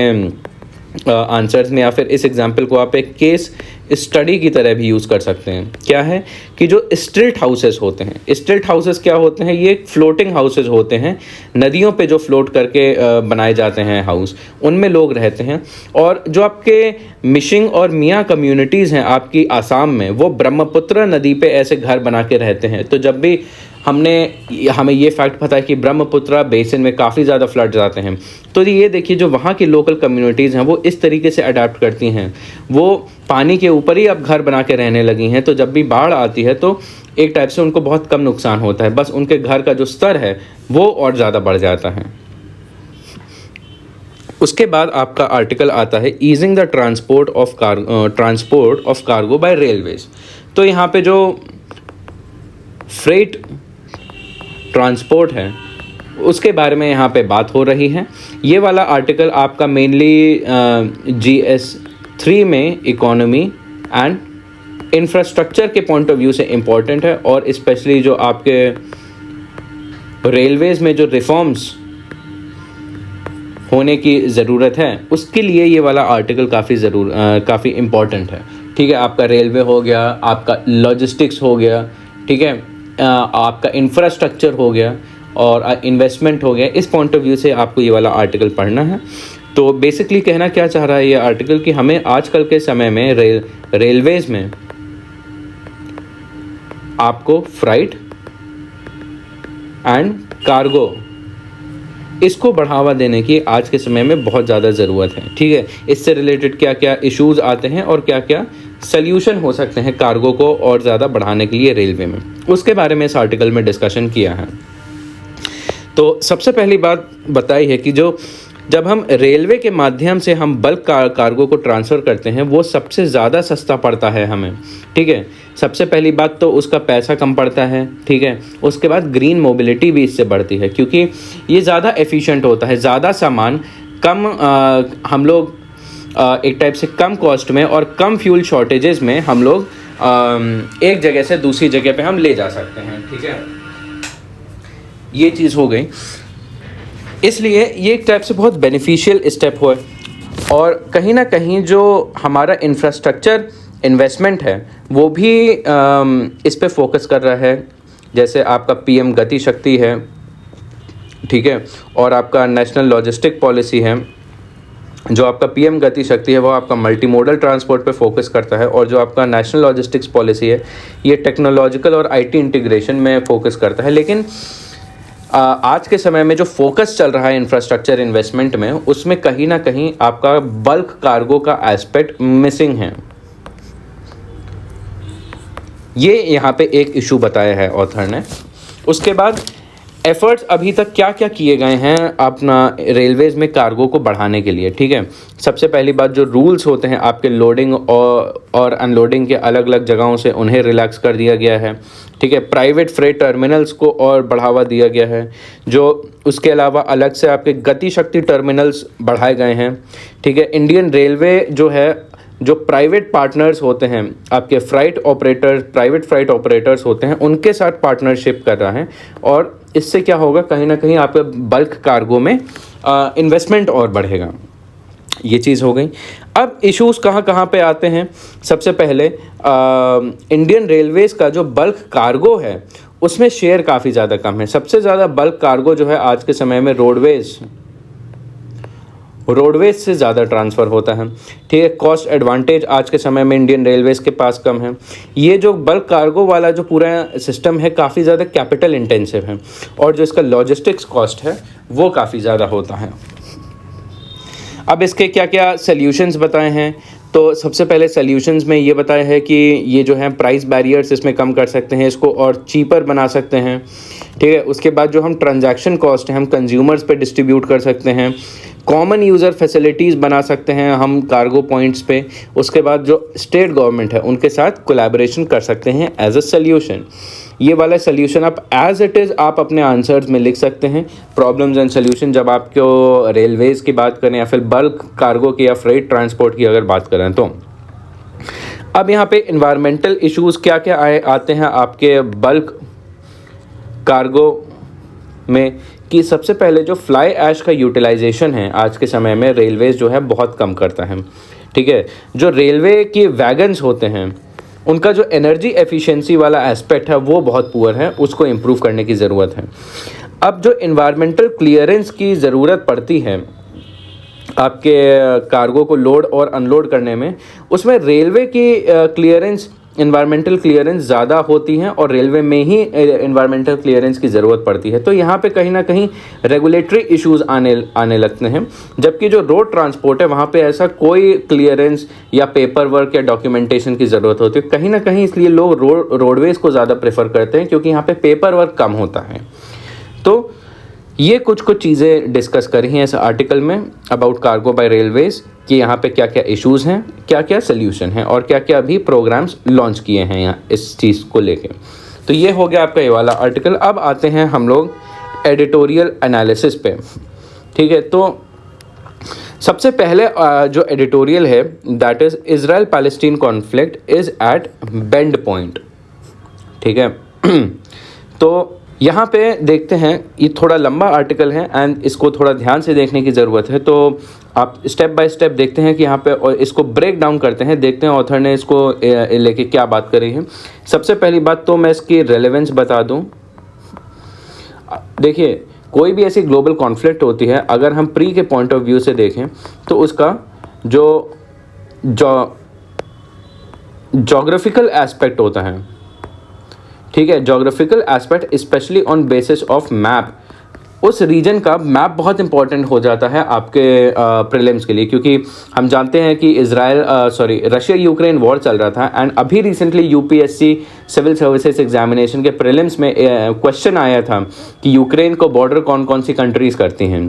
आंसर्स में, या फिर इस एग्जाम्पल को आप एक केस स्टडी की तरह भी यूज़ कर सकते हैं। क्या है कि जो स्टिल्ट हाउसेस होते हैं, स्टिल्ट हाउसेस क्या होते हैं, ये फ्लोटिंग हाउसेस होते हैं, नदियों पे जो फ्लोट करके बनाए जाते हैं हाउस, उनमें लोग रहते हैं। और जो आपके मिशिंग और मियाँ कम्युनिटीज़ हैं आपकी आसाम में, वो ब्रह्मपुत्र नदी पे ऐसे घर बना के रहते हैं। तो जब भी हमें ये फैक्ट पता है कि ब्रह्मपुत्र बेसिन में काफ़ी ज़्यादा फ्लड्स आते हैं, तो ये देखिए जो वहाँ की लोकल कम्युनिटीज़ हैं वो इस तरीके से अडेप्ट करती हैं, वो पानी के ऊपर ही अब घर बना के रहने लगी हैं। तो जब भी बाढ़ आती है तो एक टाइप से उनको बहुत कम नुकसान होता है, बस उनके घर का जो स्तर है वो और ज़्यादा बढ़ जाता है। उसके बाद आपका आर्टिकल आता है easing the transport of cargo bye railways. तो यहाँ पे जो फ्रेट ट्रांसपोर्ट है उसके बारे में यहाँ पे बात हो रही है। ये वाला आर्टिकल आपका मेनली GS3 में इकोनॉमी एंड इंफ्रास्ट्रक्चर के पॉइंट ऑफ व्यू से इम्पोर्टेंट है, और स्पेशली जो आपके रेलवेज़ में जो रिफॉर्म्स होने की ज़रूरत है उसके लिए ये वाला आर्टिकल काफ़ी इम्पोर्टेंट है। ठीक है, आपका रेलवे हो गया, आपका लॉजिस्टिक्स हो गया, ठीक है, आपका इंफ्रास्ट्रक्चर हो गया और इन्वेस्टमेंट हो गया। इस पॉइंट ऑफ व्यू से आपको ये वाला आर्टिकल पढ़ना है। तो बेसिकली कहना क्या चाह रहा है ये आर्टिकल कि हमें आजकल के समय में रेलवेज़ में आपको फ्राइट एंड कार्गो इसको बढ़ावा देने की आज के समय में बहुत ज़्यादा ज़रूरत है। ठीक है, इससे रिलेटेड क्या क्या इश्यूज़ आते हैं और क्या क्या सल्यूशन हो सकते हैं कार्गो को और ज़्यादा बढ़ाने के लिए रेलवे में, उसके बारे में इस आर्टिकल में डिस्कशन किया है। तो सबसे पहली बात बताई है कि जब हम रेलवे के माध्यम से हम बल्क कार्गो को ट्रांसफ़र करते हैं वो सबसे ज़्यादा सस्ता पड़ता है हमें। ठीक है, सबसे पहली बात तो उसका पैसा कम पड़ता है। ठीक है, उसके बाद ग्रीन मोबिलिटी भी इससे बढ़ती है क्योंकि ये ज़्यादा एफिशिएंट होता है, ज़्यादा सामान कम हम लोग एक टाइप से कम कॉस्ट में और कम फ्यूल शॉर्टेजेस में हम लोग एक जगह से दूसरी जगह पे हम ले जा सकते हैं। ठीक है, ये चीज़ हो गई, इसलिए ये एक टाइप से बहुत बेनिफिशियल स्टेप हुआ। और कहीं ना कहीं जो हमारा इंफ्रास्ट्रक्चर इन्वेस्टमेंट है वो भी इस पे फोकस कर रहा है। जैसे आपका PM गति शक्ति है, ठीक है, और आपका नेशनल लॉजिस्टिक पॉलिसी है। जो आपका PM गति शक्ति है वो आपका मल्टीमोडल ट्रांसपोर्ट पे फोकस करता है, और जो आपका नेशनल लॉजिस्टिक्स पॉलिसी है ये टेक्नोलॉजिकल और IT इंटीग्रेशन में फोकस करता है। लेकिन आज के समय में जो फोकस चल रहा है इंफ्रास्ट्रक्चर इन्वेस्टमेंट में, उसमें कहीं ना कहीं आपका बल्क कार्गो का एस्पेक्ट मिसिंग है। ये यहाँ पे एक इशू बताया है ऑथर ने। उसके बाद एफर्ट्स अभी तक क्या क्या किए गए हैं अपना रेलवेज़ में कार्गो को बढ़ाने के लिए। ठीक है, सबसे पहली बात जो रूल्स होते हैं आपके लोडिंग और अनलोडिंग के अलग अलग जगहों से उन्हें रिलैक्स कर दिया गया है। ठीक है, प्राइवेट फ्रेट टर्मिनल्स को और बढ़ावा दिया गया है। जो उसके अलावा अलग से आपके गति शक्ति टर्मिनल्स बढ़ाए गए हैं। ठीक है, इंडियन रेलवे जो है जो प्राइवेट पार्टनर्स होते हैं आपके प्राइवेट फ्राइट ऑपरेटर्स होते हैं उनके साथ पार्टनरशिप कर रहा है, और इससे क्या होगा कहीं ना कहीं आपके बल्क कार्गो में इन्वेस्टमेंट और बढ़ेगा। ये चीज़ हो गई। अब इश्यूज़ कहाँ कहाँ पे आते हैं। सबसे पहले इंडियन रेलवेज़ का जो बल्क कार्गो है उसमें शेयर काफ़ी ज़्यादा कम है। सबसे ज़्यादा बल्क कार्गो जो है आज के समय में रोडवेज से ज़्यादा ट्रांसफ़र होता है। ठीक है, कॉस्ट एडवांटेज आज के समय में इंडियन रेलवेज़ के पास कम है। ये जो बल्क कार्गो वाला जो पूरा सिस्टम है काफ़ी ज़्यादा कैपिटल इंटेंसिव है, और जो इसका लॉजिस्टिक्स कॉस्ट है वो काफ़ी ज़्यादा होता है। अब इसके क्या क्या सल्यूशंस बताए हैं। तो सबसे पहले सल्यूशंस में ये बताया है कि ये जो है प्राइस बैरियर्स इसमें कम कर सकते हैं, इसको और चीपर बना सकते हैं। ठीक है, उसके बाद जो हम ट्रांजैक्शन कॉस्ट है हम कंज्यूमर्स पे डिस्ट्रीब्यूट कर सकते हैं। कॉमन यूज़र फैसिलिटीज़ बना सकते हैं हम कार्गो पॉइंट्स पे। उसके बाद जो स्टेट गवर्नमेंट है उनके साथ कोलैबोरेशन कर सकते हैं एज अ सल्यूशन। ये वाला सल्यूशन आप एज इट इज़ आप अपने आंसर्स में लिख सकते हैं। प्रॉब्लम्स एंड सल्यूशन जब आपको रेलवेज़ की बात करें या फिर बल्क कार्गो की या फ्रेट ट्रांसपोर्ट की अगर बात करें तो अब यहाँ पे इन्वायरमेंटल इश्यूज़ क्या क्या आते हैं आपके बल्क कार्गो में, कि सबसे पहले जो फ्लाई ऐश का यूटिलाइजेशन है आज के समय में रेलवेज़ जो है बहुत कम करता है। ठीक है, जो रेलवे के वैगन्स होते हैं उनका जो एनर्जी एफिशिएंसी वाला एस्पेक्ट है वो बहुत पुअर है, उसको इम्प्रूव करने की ज़रूरत है। अब जो इन्वायरमेंटल क्लियरेंस की ज़रूरत पड़ती है आपके कार्गो को लोड और अनलोड करने में, उसमें रेलवे की क्लियरेंस, इन्वायरमेंटल क्लियरेंस ज़्यादा होती हैं और रेलवे में ही इन्वायरमेंटल क्लियरेंस की ज़रूरत पड़ती है। तो यहाँ पे कहीं ना कहीं रेगुलेटरी इश्यूज़ आने लगते हैं, जबकि जो रोड ट्रांसपोर्ट है वहाँ पे ऐसा कोई क्लियरेंस या पेपर वर्क या डॉक्यूमेंटेशन की ज़रूरत होती है कहीं ना कहीं, इसलिए लोग रोडवेज़ को ज़्यादा प्रेफर करते हैं क्योंकि यहाँ पे पेपर वर्क कम होता है। तो ये कुछ चीज़ें डिस्कस करी हैं इस आर्टिकल में अबाउट कार्गो बाय रेलवेज़, कि यहाँ पे क्या क्या इश्यूज़ हैं, क्या क्या सल्यूशन हैं और क्या क्या अभी प्रोग्राम्स लॉन्च किए हैं यहाँ इस चीज़ को लेके। तो ये हो गया आपका ये वाला आर्टिकल। अब आते हैं हम लोग एडिटोरियल एनालिसिस पे। ठीक है, तो सबसे पहले जो एडिटोरियल है that is Israel Palestine conflict is at bend point. ठीक है, तो यहाँ पे देखते हैं, ये थोड़ा लंबा आर्टिकल है एंड इसको थोड़ा ध्यान से देखने की ज़रूरत है। तो आप स्टेप बाय स्टेप देखते हैं कि यहाँ पे, और इसको ब्रेक डाउन करते हैं, देखते हैं ऑथर ने इसको लेके क्या बात करी है। सबसे पहली बात तो मैं इसकी रेलेवेंस बता दूँ। देखिए, कोई भी ऐसी ग्लोबल कॉन्फ्लिक्ट होती है, अगर हम प्री के पॉइंट ऑफ व्यू से देखें तो उसका जो जोग्राफिकल एस्पेक्ट होता है, ठीक है, geographical aspect specially on basis of map, उस रीजन का मैप बहुत इंपॉर्टेंट हो जाता है आपके प्रीलिम्स के लिए, क्योंकि हम जानते हैं कि रशिया यूक्रेन वॉर चल रहा था एंड अभी recently UPSC civil services examination के प्रीलिम्स में क्वेश्चन आया था कि यूक्रेन को बॉर्डर कौन कौन सी कंट्रीज़ करती हैं।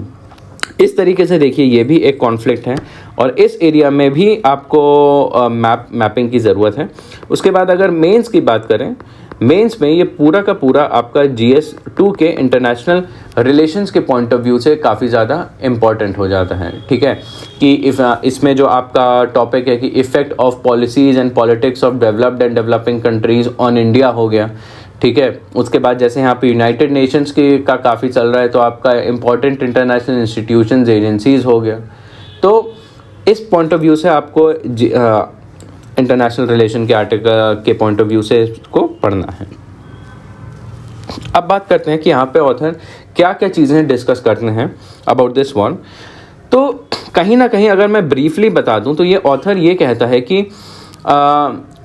इस तरीके से देखिए, ये भी एक कॉन्फ्लिक्ट है और इस एरिया में भी आपको मैपिंग की ज़रूरत है। उसके बाद अगर मेंस की बात करें, मेंस में ये पूरा का पूरा आपका GS2 के इंटरनेशनल रिलेशंस के पॉइंट ऑफ व्यू से काफ़ी ज़्यादा इम्पॉर्टेंट हो जाता है। ठीक है, कि इसमें जो आपका टॉपिक है कि effect of policies and politics of developed and developing countries on India हो गया। ठीक है, उसके बाद जैसे यहाँ पे यूनाइटेड नेशंस का काफ़ी चल रहा है, तो आपका इम्पॉर्टेंट इंटरनेशनल इंस्टीट्यूशंस, एजेंसीज़ हो गया। तो इस पॉइंट ऑफ व्यू से आपको इंटरनेशनल रिलेशन के आर्टिकल के पॉइंट ऑफ व्यू से इसको पढ़ना है। अब बात करते हैं कि यहाँ पे ऑथर क्या क्या चीज़ें डिस्कस करते हैं अबाउट दिस वन। तो कहीं ना कहीं अगर मैं ब्रीफली बता दूं तो ये ऑथर ये कहता है कि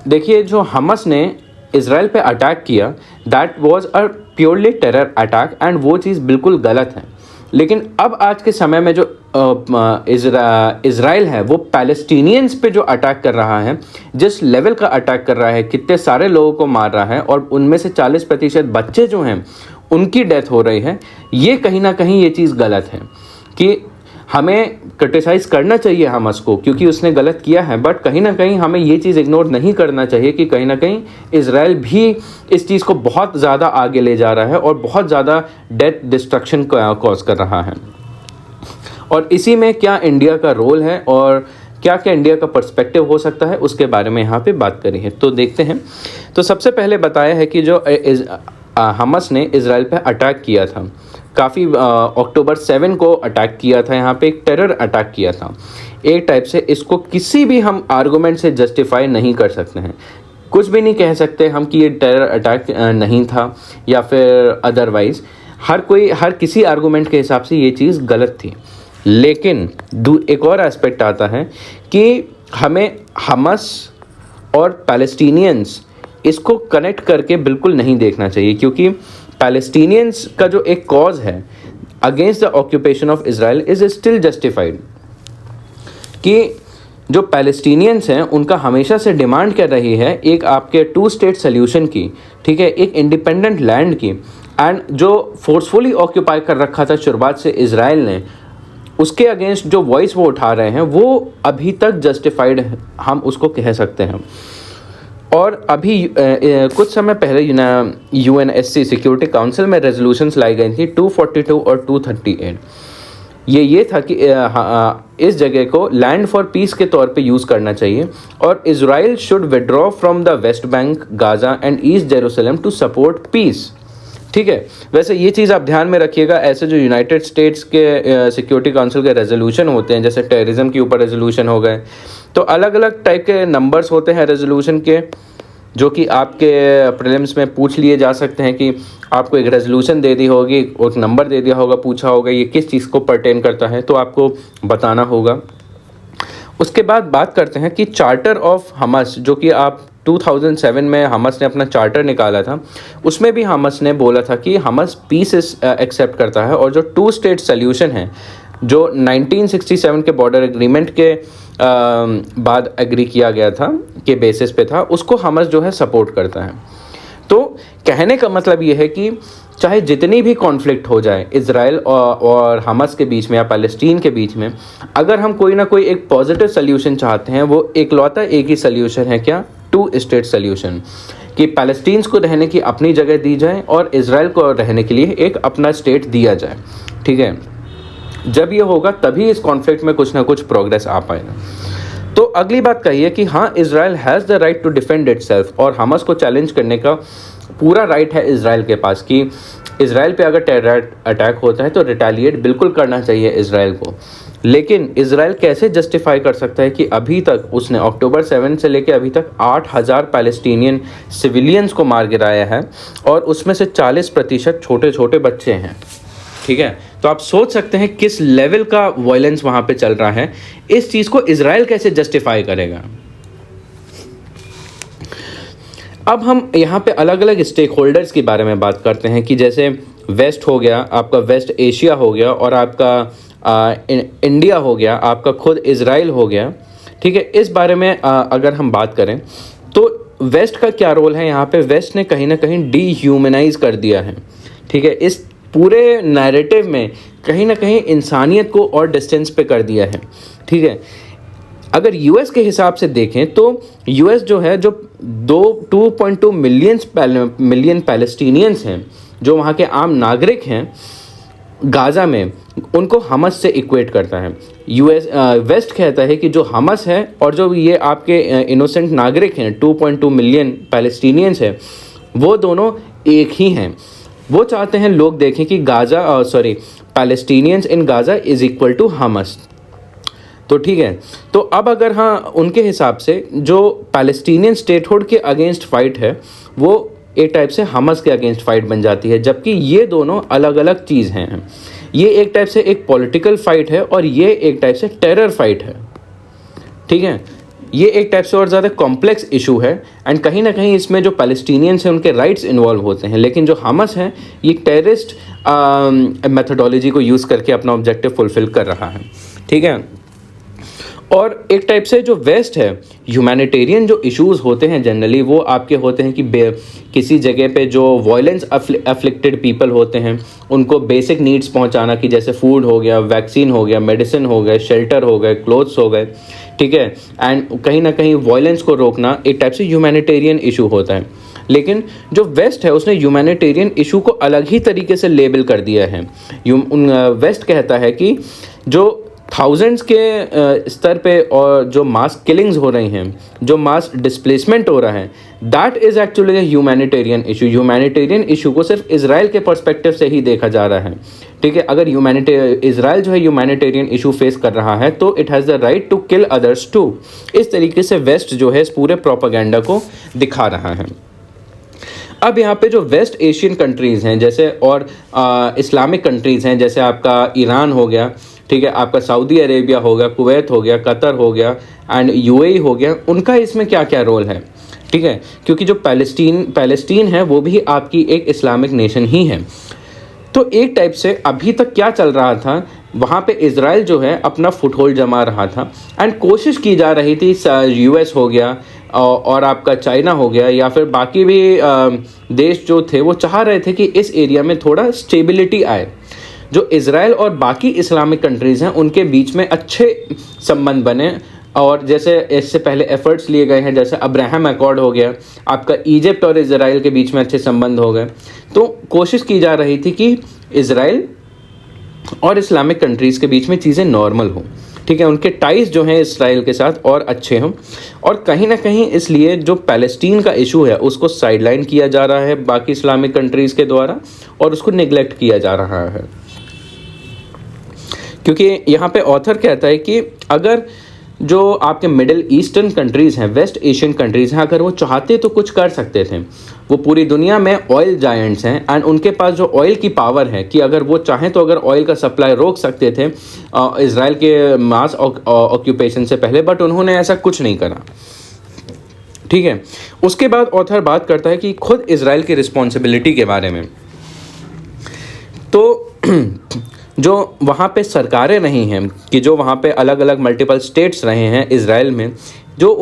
देखिए, जो हमास ने इज़राइल पे अटैक किया that was a purely terror attack and वो चीज़ बिल्कुल गलत है। लेकिन अब आज के समय में जो इज़राइल है वो पैलेस्टीनियंस पे जो अटैक कर रहा है, जिस लेवल का अटैक कर रहा है, कितने सारे लोगों को मार रहा है और उनमें से 40% बच्चे जो हैं उनकी डेथ हो रही है, ये कहीं ना कहीं ये चीज़ गलत है कि हमें क्रिटिसाइज़ करना चाहिए हमास को क्योंकि उसने गलत किया है, बट कहीं ना कहीं हमें ये चीज़ इग्नोर नहीं करना चाहिए कि कहीं ना कहीं इज़राइल भी इस चीज़ को बहुत ज़्यादा आगे ले जा रहा है और बहुत ज़्यादा डेथ डिस्ट्रक्शन कॉज कर रहा है। और इसी में क्या इंडिया का रोल है और क्या क्या इंडिया का पर्सपेक्टिव हो सकता है, उसके बारे में यहाँ पे बात करी है। तो देखते हैं। तो सबसे पहले बताया है कि जो हमास ने इज़राइल पे अटैक किया था, काफ़ी अक्टूबर 7 को अटैक किया था, यहाँ पे एक टेरर अटैक किया था। एक टाइप से इसको किसी भी हम आर्गूमेंट से जस्टिफाई नहीं कर सकते हैं, कुछ भी नहीं कह सकते हम कि ये टेरर अटैक नहीं था या फिर अदरवाइज़। हर किसी आर्गूमेंट के हिसाब से ये चीज़ गलत थी। लेकिन एक और एस्पेक्ट आता है कि हमें हमास और पैलेस्टीनियंस इसको कनेक्ट करके बिल्कुल नहीं देखना चाहिए, क्योंकि पैलेस्टीनियंस का जो एक कॉज है against the occupation of Israel is still justified. कि जो पैलेस्टीनियंस हैं उनका हमेशा से डिमांड कर रही है एक आपके 2 स्टेट सल्यूशन की, ठीक है, एक इंडिपेंडेंट लैंड की, एंड जो फोर्सफुली ऑक्यूपाई कर रखा था शुरुआत से इज़राइल ने, उसके अगेंस्ट जो वॉइस वो उठा रहे हैं वो अभी तक जस्टिफाइड हम उसको कह सकते हैं। और अभी कुछ समय पहले UNSC सिक्योरिटी काउंसिल में रेजोल्यूशंस लाई गई थी 242 और 238। ये था कि इस जगह को लैंड फॉर पीस के तौर पे यूज़ करना चाहिए और Israel should withdraw from the West Bank, Gaza and East Jerusalem to support peace. ठीक है, वैसे ये चीज़ आप ध्यान में रखिएगा, ऐसे जो यूनाइटेड स्टेट्स के सिक्योरिटी काउंसिल के रेजोल्यूशन होते हैं, जैसे टेररिज्म के ऊपर रेजोल्यूशन हो गए, तो अलग अलग टाइप के नंबर्स होते हैं रेजोल्यूशन के, जो कि आपके प्रीलिम्स में पूछ लिए जा सकते हैं कि आपको एक रेजोल्यूशन दे दी होगी, एक नंबर दे दिया होगा, पूछा होगा ये किस चीज़ को परटेन करता है, तो आपको बताना होगा। उसके बाद बात करते हैं कि चार्टर ऑफ हमास, जो कि आप 2007 में हमास ने अपना चार्टर निकाला था, उसमें भी हमास ने बोला था कि हमास पीस एक्सेप्ट करता है और जो 2 स्टेट सल्यूशन है जो 1967 के बॉर्डर एग्रीमेंट के बाद एग्री किया गया था के बेसिस पे था, उसको हमास जो है सपोर्ट करता है। तो कहने का मतलब ये है कि चाहे जितनी भी कॉन्फ्लिक्ट हो जाए इजराइल और हमास के बीच में या पैलेस्टीन के बीच में, अगर हम कोई ना कोई एक पॉजिटिव सल्यूशन चाहते हैं, वो इकलौता एक ही सल्यूशन है, क्या? 2 स्टेट सल्यूशन, कि पैलेस्टीन्स को रहने की अपनी जगह दी जाए और इजराइल को रहने के लिए एक अपना स्टेट दिया जाए। ठीक है, जब ये होगा तभी इस कॉन्फ्लिक्ट में कुछ ना कुछ प्रोग्रेस आ पाएगा। तो अगली बात कही है कि हाँ, Israel has the right to defend itself, और हमास को चैलेंज करने का पूरा राइट है इजराइल के पास कि इजराइल पे अगर टेरर अटैक होता है तो रिटेलिएट बिल्कुल करना चाहिए इजराइल को। लेकिन इजराइल कैसे जस्टिफाई कर सकता है कि अभी तक उसने अक्टूबर 7 से लेकर अभी तक 8,000 पैलेस्टीनियन सिविलियंस को मार गिराया है और उसमें से 40% छोटे छोटे बच्चे हैं। ठीक है, तो आप सोच सकते हैं किस लेवल का वायलेंस वहाँ पे चल रहा है। इस चीज़ को इजराइल कैसे जस्टिफाई करेगा? अब हम यहाँ पे अलग अलग स्टेक होल्डर्स के बारे में बात करते हैं कि जैसे वेस्ट हो गया, आपका वेस्ट एशिया हो गया, और आपका इंडिया हो गया, आपका खुद इजराइल हो गया। ठीक है, इस बारे में अगर हम बात करें तो वेस्ट का क्या रोल है यहाँ पे? वेस्ट ने कहीं ना कहीं डीह्यूमनाइज कर दिया है। ठीक है, इस पूरे नैरेटिव में कहीं ना कहीं इंसानियत को और डिस्टेंस पे कर दिया है। ठीक है, अगर यूएस के हिसाब से देखें तो यूएस जो है, जो 2.2 मिलियन पैलेस्टीनियंस हैं, जो वहाँ के आम नागरिक हैं गाज़ा में, उनको हमास से इक्वेट करता है। यूएस वेस्ट कहता है कि जो हमास है और जो ये आपके इनोसेंट नागरिक हैं 2.2 मिलियन पैलेस्टीनियंस हैं, वो दोनों एक ही हैं। वो चाहते हैं लोग देखें कि Palestinians in Gaza is equal to Hamas. तो ठीक है, तो अब अगर हाँ, उनके हिसाब से जो पैलेस्टीनियन स्टेटहुड के अगेंस्ट फाइट है वो एक टाइप से हमास के अगेंस्ट फाइट बन जाती है, जबकि ये दोनों अलग अलग चीज़ हैं। ये एक टाइप से एक पॉलिटिकल फाइट है और ये एक टाइप से टेरर फाइट है। ठीक है, ये एक टाइप से और ज़्यादा कॉम्प्लेक्स इशू है, एंड कहीं ना कहीं इसमें जो पैलेस्टीनियंस हैं उनके राइट्स इन्वॉल्व होते हैं, लेकिन जो हमास है ये टेररिस्ट मेथडोलॉजी को यूज़ करके अपना ऑब्जेक्टिव फुलफिल कर रहा है। ठीक है, और एक टाइप से जो वेस्ट है, ह्यूमैनिटेरियन जो इश्यूज़ होते हैं जनरली वो आपके होते हैं कि किसी जगह पे जो वायलेंस अफ्लिक्टेड पीपल होते हैं उनको बेसिक नीड्स पहुंचाना, कि जैसे फूड हो गया, वैक्सीन हो गया, मेडिसिन हो गए, शेल्टर हो गए, क्लोथ्स हो गए। ठीक है, एंड कहीं ना कहीं वायलेंस को रोकना एक टाइप से ह्यूमैनिटेरियन इशू होता है। लेकिन जो वेस्ट है उसने ह्यूमैनिटेरियन इशू को अलग ही तरीके से लेबल कर दिया है। वेस्ट कहता है कि जो थाउजेंड्स के स्तर पे और जो मास किलिंग्स हो रही हैं, जो मास डिस्प्लेसमेंट हो रहा है, that is actually a humanitarian issue. Humanitarian issue को सिर्फ इजराइल के पर्सपेक्टिव से ही देखा जा रहा है। ठीक है, अगर इजराइल जो है ह्यूमैनिटेरियन इशू फेस कर रहा है तो it has the right to kill others too. इस तरीके से वेस्ट जो है इस पूरे प्रोपेगेंडा को दिखा रहा है। अब यहाँ पे जो वेस्ट एशियन कंट्रीज़ हैं जैसे और इस्लामिक कंट्रीज़ हैं, जैसे आपका ईरान हो गया, ठीक है, आपका सऊदी अरेबिया हो गया, कुवैत हो गया, कतर हो गया एंड यूएई हो गया, उनका इसमें क्या क्या रोल है? ठीक है, क्योंकि जो पैलेस्टीन है वो भी आपकी एक इस्लामिक नेशन ही है। तो एक टाइप से अभी तक क्या चल रहा था, वहाँ पे इजराइल जो है अपना फुटहोल्ड जमा रहा था एंड कोशिश की जा रही थी, यूएस हो गया और आपका चाइना हो गया या फिर बाकी भी देश जो थे वो चाह रहे थे कि इस एरिया में थोड़ा स्टेबिलिटी आए। जो इजराइल और बाकी इस्लामिक कंट्रीज़ हैं उनके बीच में अच्छे संबंध बने, और जैसे इससे पहले एफर्ट्स लिए गए हैं, जैसे अब्राहम अकॉर्ड हो गया, आपका इजिप्ट और इजराइल के बीच में अच्छे संबंध हो गए। तो कोशिश की जा रही थी कि इजराइल और इस्लामिक कंट्रीज़ के बीच में चीज़ें नॉर्मल हों, ठीक है, उनके टाइज जो हैं इसराइल के साथ और अच्छे हों। और कहीं ना कहीं इसलिए जो पैलेस्टीन का इशू है उसको साइडलाइन किया जा रहा है बाकी इस्लामिक कंट्रीज़ के द्वारा, और उसको निगलेक्ट किया जा रहा है। क्योंकि यहाँ पे ऑथर कहता है कि अगर जो आपके मिडिल ईस्टर्न कंट्रीज़ हैं, वेस्ट एशियन कंट्रीज़ हैं, अगर वो चाहते तो कुछ कर सकते थे। वो पूरी दुनिया में ऑयल जायंट्स हैं एंड उनके पास जो ऑयल की पावर है कि अगर वो चाहें तो अगर ऑयल का सप्लाई रोक सकते थे इजराइल के मास ऑक्यूपेशन से पहले, बट उन्होंने ऐसा कुछ नहीं करा, ठीक है। उसके बाद ऑथर बात करता है कि खुद इजराइल की रिस्पॉन्सिबिलिटी के बारे में। तो जो वहाँ पे सरकारें नहीं हैं, कि जो वहाँ पे अलग अलग मल्टीपल स्टेट्स रहे हैं इजराइल में, जो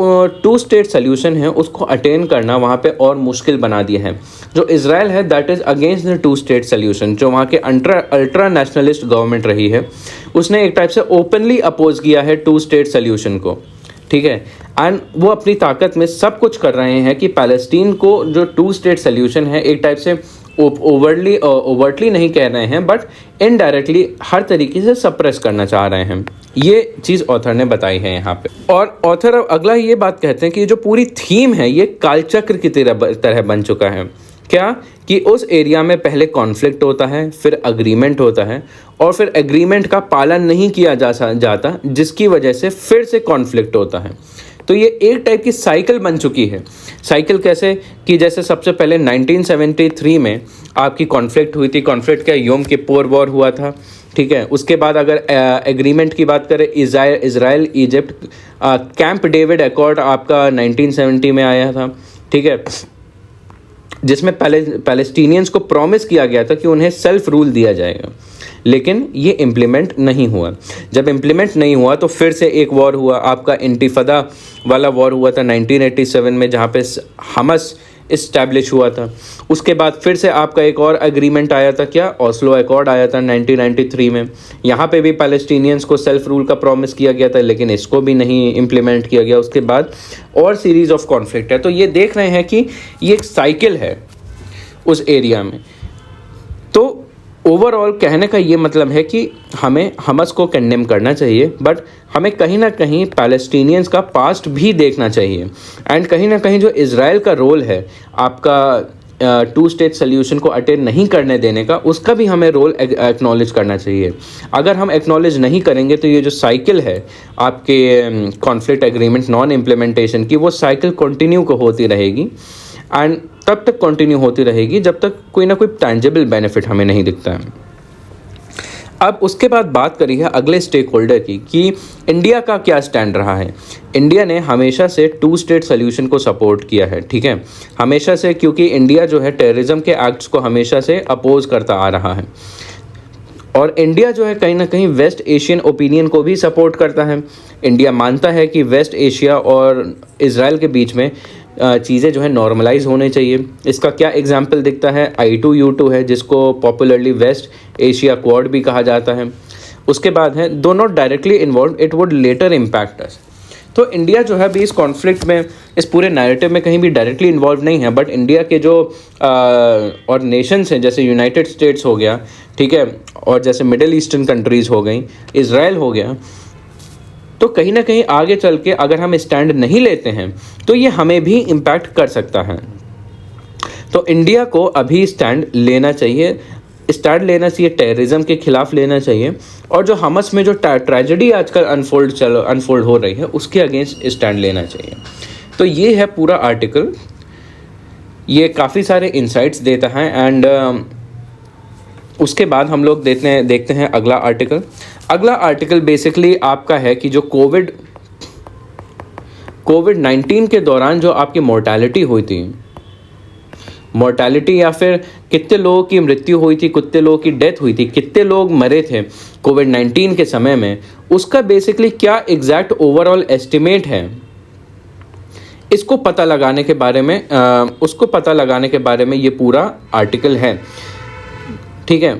2 स्टेट सल्यूशन है उसको अटेन करना वहाँ पे और मुश्किल बना दिया है। जो इजराइल है that is against the 2 state solution. जो वहाँ के अल्ट्रा नेशनलिस्ट गवर्नमेंट रही है उसने एक टाइप से ओपनली अपोज किया है 2 स्टेट सल्यूशन को, ठीक है। एंड वो अपनी ताकत में सब कुछ कर रहे हैं कि पैलेस्टीन को जो 2 स्टेट सल्यूशन है एक टाइप से ओवर्टली नहीं कह रहे हैं बट इनडायरेक्टली हर तरीके से सप्रेस करना चाह रहे हैं। ये चीज़ ऑथर ने बताई है यहाँ पे। और ऑथर अब अगला ये बात कहते हैं कि जो पूरी थीम है ये कालचक्र की तरह बन चुका है। क्या कि उस एरिया में पहले कॉन्फ्लिक्ट होता है, फिर अग्रीमेंट होता है, और फिर एग्रीमेंट का पालन नहीं किया जाता जिसकी वजह से फिर से कॉन्फ्लिक्ट होता है। तो ये एक टाइप की साइकिल बन चुकी है। साइकिल कैसे कि जैसे सबसे पहले 1973 में आपकी कॉन्फ्लिक्ट हुई थी। कॉन्फ्लिक्ट क्या, योम किप्पुर वॉर हुआ था, ठीक है। उसके बाद अगर एग्रीमेंट की बात करें, Israel Egypt camp David accord आपका 1970 में आया था, ठीक है, जिसमें पैलेस्टीनियंस को प्रॉमिस किया गया था कि उन्हें सेल्फ रूल दिया जाएगा, लेकिन ये इम्प्लीमेंट नहीं हुआ। जब इम्प्लीमेंट नहीं हुआ तो फिर से एक वॉर हुआ, आपका इंतिफादा वाला वॉर हुआ था 1987 में, जहाँ पे हमस इस्टेब्लिश हुआ था। उसके बाद फिर से आपका एक और एग्रीमेंट आया था, क्या, ओस्लो एकॉर्ड आया था 1993 में। यहाँ पे भी पैलेस्टीनियंस को सेल्फ रूल का प्रॉमिस किया गया था, लेकिन इसको भी नहीं इम्प्लीमेंट किया गया। उसके बाद और सीरीज़ ऑफ कॉन्फ्लिक्ट है। तो ये देख रहे हैं कि ये एक साइकिल है उस एरिया में। तो ओवरऑल कहने का ये मतलब है कि हमें हमस को कंडेम करना चाहिए, बट हमें कहीं ना कहीं पैलेस्टीनियंस का पास्ट भी देखना चाहिए। एंड कहीं ना कहीं जो इज़राइल का रोल है आपका 2 स्टेट सल्यूशन को अटेन नहीं करने देने का, उसका भी हमें रोल एक्नॉलेज करना चाहिए। अगर हम एक्नॉलेज नहीं करेंगे तो ये जो साइकिल है आपके कॉन्फ्लिक्ट एग्रीमेंट नॉन इम्प्लीमेंटेशन की, वो साइकिल कंटिन्यू होती रहेगी एंड तब तक कंटिन्यू होती रहेगी जब तक कोई ना कोई टैंजिबल बेनिफिट हमें नहीं दिखता है। अब उसके बाद बात करी है अगले स्टेक होल्डर की कि इंडिया का क्या स्टैंड रहा है। इंडिया ने हमेशा से 2 स्टेट सल्यूशन को सपोर्ट किया है, ठीक है, हमेशा से, क्योंकि इंडिया जो है टेररिज्म के एक्ट्स को हमेशा से अपोज करता आ रहा है। और इंडिया जो है कहीं ना कहीं वेस्ट एशियन ओपिनियन को भी सपोर्ट करता है। इंडिया मानता है कि वेस्ट एशिया और इज़राइल के बीच में चीज़ें जो है नॉर्मलाइज होने चाहिए। इसका क्या एग्जाम्पल दिखता है, I2U2 है, जिसको पॉपुलरली वेस्ट एशिया क्वाड भी कहा जाता है। उसके बाद है though not directly involve, it would later impact us. तो इंडिया जो है अभी इस कॉन्फ्लिक्ट में, इस पूरे नैरेटिव में कहीं भी डायरेक्टली इन्वॉल्व नहीं है, बट इंडिया के जो और नेशंस हैं जैसे यूनाइटेड स्टेट्स हो गया, ठीक है, और जैसे मिडिल ईस्टर्न कंट्रीज़ हो गई, इज़राइल हो गया, तो कहीं ना कहीं आगे चल के अगर हम स्टैंड नहीं लेते हैं तो ये हमें भी इम्पैक्ट कर सकता है। तो इंडिया को अभी स्टैंड लेना चाहिए, टेररिज्म के खिलाफ लेना चाहिए, और जो हमस में जो ट्रेजेडी आजकल अनफोल्ड हो रही है उसके अगेंस्ट स्टैंड लेना चाहिए। तो ये है पूरा आर्टिकल, ये काफ़ी सारे इंसाइट्स देता है। एंड उसके बाद हम लोग देखते हैं अगला आर्टिकल। अगला आर्टिकल बेसिकली आपका है कि जो कोविड-19 के दौरान जो आपकी मोर्टैलिटी या फिर कितने लोगों की मृत्यु हुई थी, कितने लोगों की डेथ हुई थी, कितने लोग मरे थे कोविड-19 के समय में, उसका बेसिकली क्या एग्जैक्ट ओवरऑल एस्टिमेट है, इसको पता लगाने के बारे में ये पूरा आर्टिकल है, ठीक है,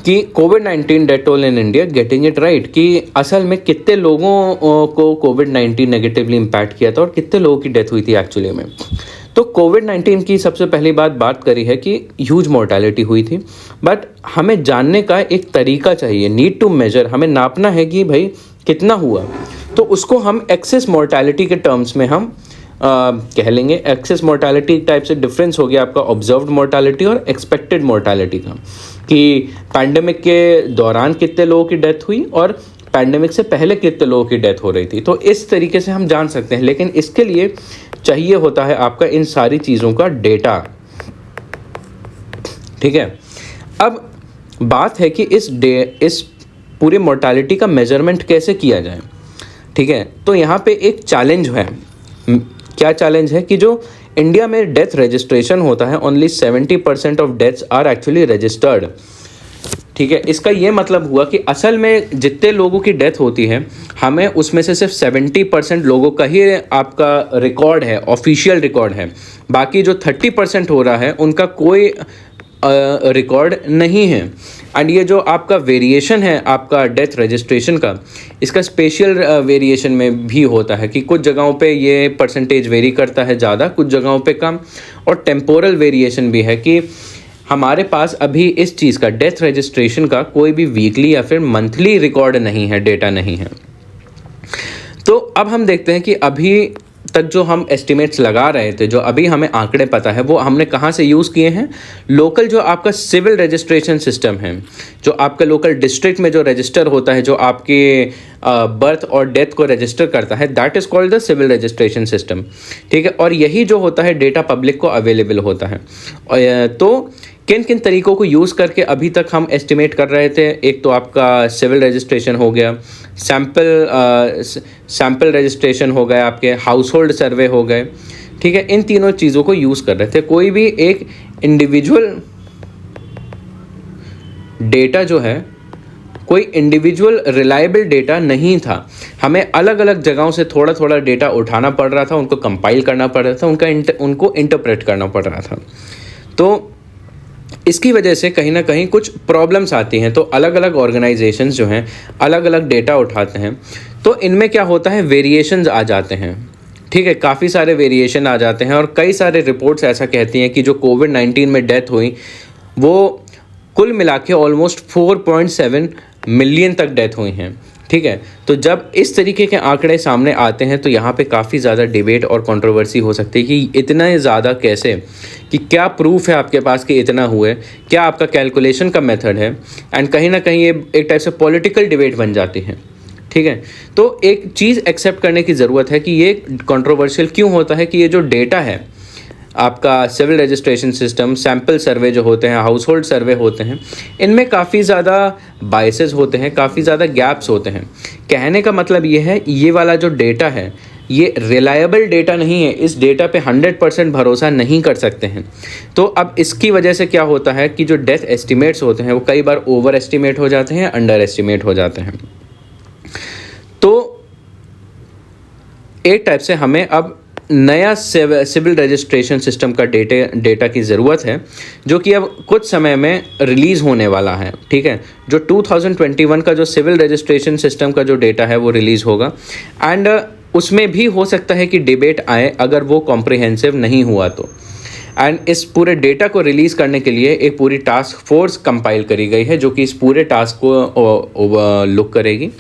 कि कोविड-19 death toll in India getting it right, कि असल में कितने लोगों को कोविड-19 नेगेटिवली इम्पैक्ट किया था और कितने लोगों की डेथ हुई थी एक्चुअली में। तो कोविड-19 की सबसे पहली बात करी है कि ह्यूज मोर्टेलिटी हुई थी, बट हमें जानने का एक तरीका चाहिए, नीड टू मेजर, हमें नापना है कि भाई कितना हुआ। तो उसको हम एक्सेस मोर्टेलिटी के टर्म्स में हम कह लेंगे। एक्सेस मोर्टेलिटी टाइप से डिफरेंस हो गया आपका ऑब्जर्व्ड मोर्टेलिटी और एक्सपेक्टेड मोर्टेलिटी का, कि पैंडेमिक के दौरान कितने लोगों की डेथ हुई और पैंडेमिक से पहले कितने लोगों की डेथ हो रही थी। तो इस तरीके से हम जान सकते हैं, लेकिन इसके लिए चाहिए होता है आपका इन सारी चीज़ों का डेटा। ठीक है, अब बात है कि इस पूरे मोर्टेलिटी का मेजरमेंट कैसे किया जाए। ठीक है, तो यहाँ पे एक चैलेंज है। क्या चैलेंज है कि जो इंडिया में डेथ रजिस्ट्रेशन होता है, only 70% of deaths are actually registered. ठीक है, इसका ये मतलब हुआ कि असल में जितने लोगों की डेथ होती है, हमें उसमें से सिर्फ 70% लोगों का ही आपका रिकॉर्ड है, ऑफिशियल रिकॉर्ड है। बाकी जो 30% हो रहा है उनका कोई रिकॉर्ड नहीं है। एंड ये जो आपका वेरिएशन है आपका डेथ रजिस्ट्रेशन का, इसका स्पेशल वेरिएशन में भी होता है कि कुछ जगहों पे ये परसेंटेज वेरी करता है ज़्यादा, कुछ जगहों पे कम। और टेम्पोरल वेरिएशन भी है कि हमारे पास अभी इस चीज़ का, डेथ रजिस्ट्रेशन का, कोई भी वीकली या फिर मंथली रिकॉर्ड नहीं है, डेटा नहीं है। तो अब हम देखते हैं कि अभी तक जो हम एस्टिमेट्स लगा रहे थे, जो अभी हमें आंकड़े पता है, वो हमने कहाँ से यूज़ किए हैं। लोकल जो आपका सिविल रजिस्ट्रेशन सिस्टम है, जो आपका लोकल डिस्ट्रिक्ट में जो रजिस्टर होता है, जो आपके बर्थ और डेथ को रजिस्टर करता है, that is called the civil registration system. ठीक है, और यही जो होता है डेटा पब्लिक को अवेलेबल होता है। तो किन किन तरीक़ों को यूज़ करके अभी तक हम एस्टिमेट कर रहे थे। एक तो आपका सिविल रजिस्ट्रेशन हो गया, सैम्पल रजिस्ट्रेशन हो गया, आपके हाउस होल्ड सर्वे हो गए। ठीक है, इन तीनों चीज़ों को यूज़ कर रहे थे। कोई भी एक इंडिविजुअल डेटा जो है, कोई इंडिविजुअल रिलायबल डेटा नहीं था। हमें अलग अलग जगहों से थोड़ा थोड़ा डेटा उठाना पड़ रहा था, उनको कंपाइल करना पड़ रहा था, उनको इंटरप्रेट करना पड़ रहा था। तो इसकी वजह से कहीं ना कहीं कुछ प्रॉब्लम्स आती हैं। तो अलग अलग ऑर्गेनाइजेशंस जो हैं अलग अलग डेटा उठाते हैं, तो इनमें क्या होता है, वेरिएशंस आ जाते हैं। ठीक है, काफ़ी सारे वेरिएशन आ जाते हैं और कई सारे रिपोर्ट्स ऐसा कहती हैं कि जो कोविड-19 में डेथ हुई, वो कुल मिला के ऑलमोस्ट 4.7 मिलियन तक डेथ हुई हैं। ठीक है, तो जब इस तरीके के आंकड़े सामने आते हैं तो यहाँ पे काफ़ी ज़्यादा डिबेट और कंट्रोवर्सी हो सकती है कि इतना ज़्यादा कैसे, कि क्या प्रूफ है आपके पास कि इतना हुए, क्या आपका कैलकुलेशन का मेथड है। एंड कहीं ना कहीं ये एक टाइप से पॉलिटिकल डिबेट बन जाती है। ठीक है, तो एक चीज़ एक्सेप्ट करने की ज़रूरत है कि ये कंट्रोवर्शियल क्यों होता है, कि ये जो डेटा है आपका सिविल रजिस्ट्रेशन सिस्टम, सैम्पल सर्वे जो होते हैं, हाउस होल्ड सर्वे होते हैं, इनमें काफ़ी ज़्यादा बायसेस होते हैं, काफ़ी ज़्यादा गैप्स होते हैं। कहने का मतलब ये है, ये वाला जो डेटा है ये रिलायबल डेटा नहीं है, इस डेटा पे 100% भरोसा नहीं कर सकते हैं। तो अब इसकी वजह से क्या होता है कि जो डेथ एस्टिमेट्स होते हैं वो कई बार ओवर एस्टिमेट हो जाते हैं, अंडर एस्टिमेट हो जाते हैं। तो एक टाइप से हमें अब नया सिविल रजिस्ट्रेशन सिस्टम का डेटा की ज़रूरत है, जो कि अब कुछ समय में रिलीज़ होने वाला है। ठीक है, जो 2021 का जो सिविल रजिस्ट्रेशन सिस्टम का जो डेटा है वो रिलीज़ होगा। एंड उसमें भी हो सकता है कि डिबेट आए अगर वो कॉम्प्रिहेंसिव नहीं हुआ तो। एंड इस पूरे डेटा को रिलीज़ करने के लिए एक पूरी टास्क फोर्स कंपाइल करी गई है, जो कि इस पूरे टास्क को लुक करेगी।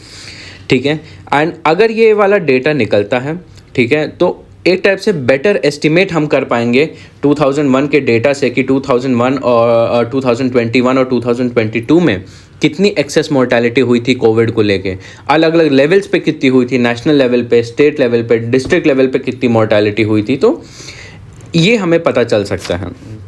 ठीक है, एंड अगर ये वाला डेटा निकलता है, ठीक है, तो एक टाइप से बेटर एस्टिमेट हम कर पाएंगे 2001 के डेटा से कि 2001 और 2021 और 2022 में कितनी एक्सेस मोर्टेलिटी हुई थी कोविड को लेके, अलग अलग लेवल्स पे कितनी हुई थी, नेशनल लेवल पे, स्टेट लेवल पे, डिस्ट्रिक्ट लेवल पे कितनी मोर्टेलिटी हुई थी। तो ये हमें पता चल सकता है।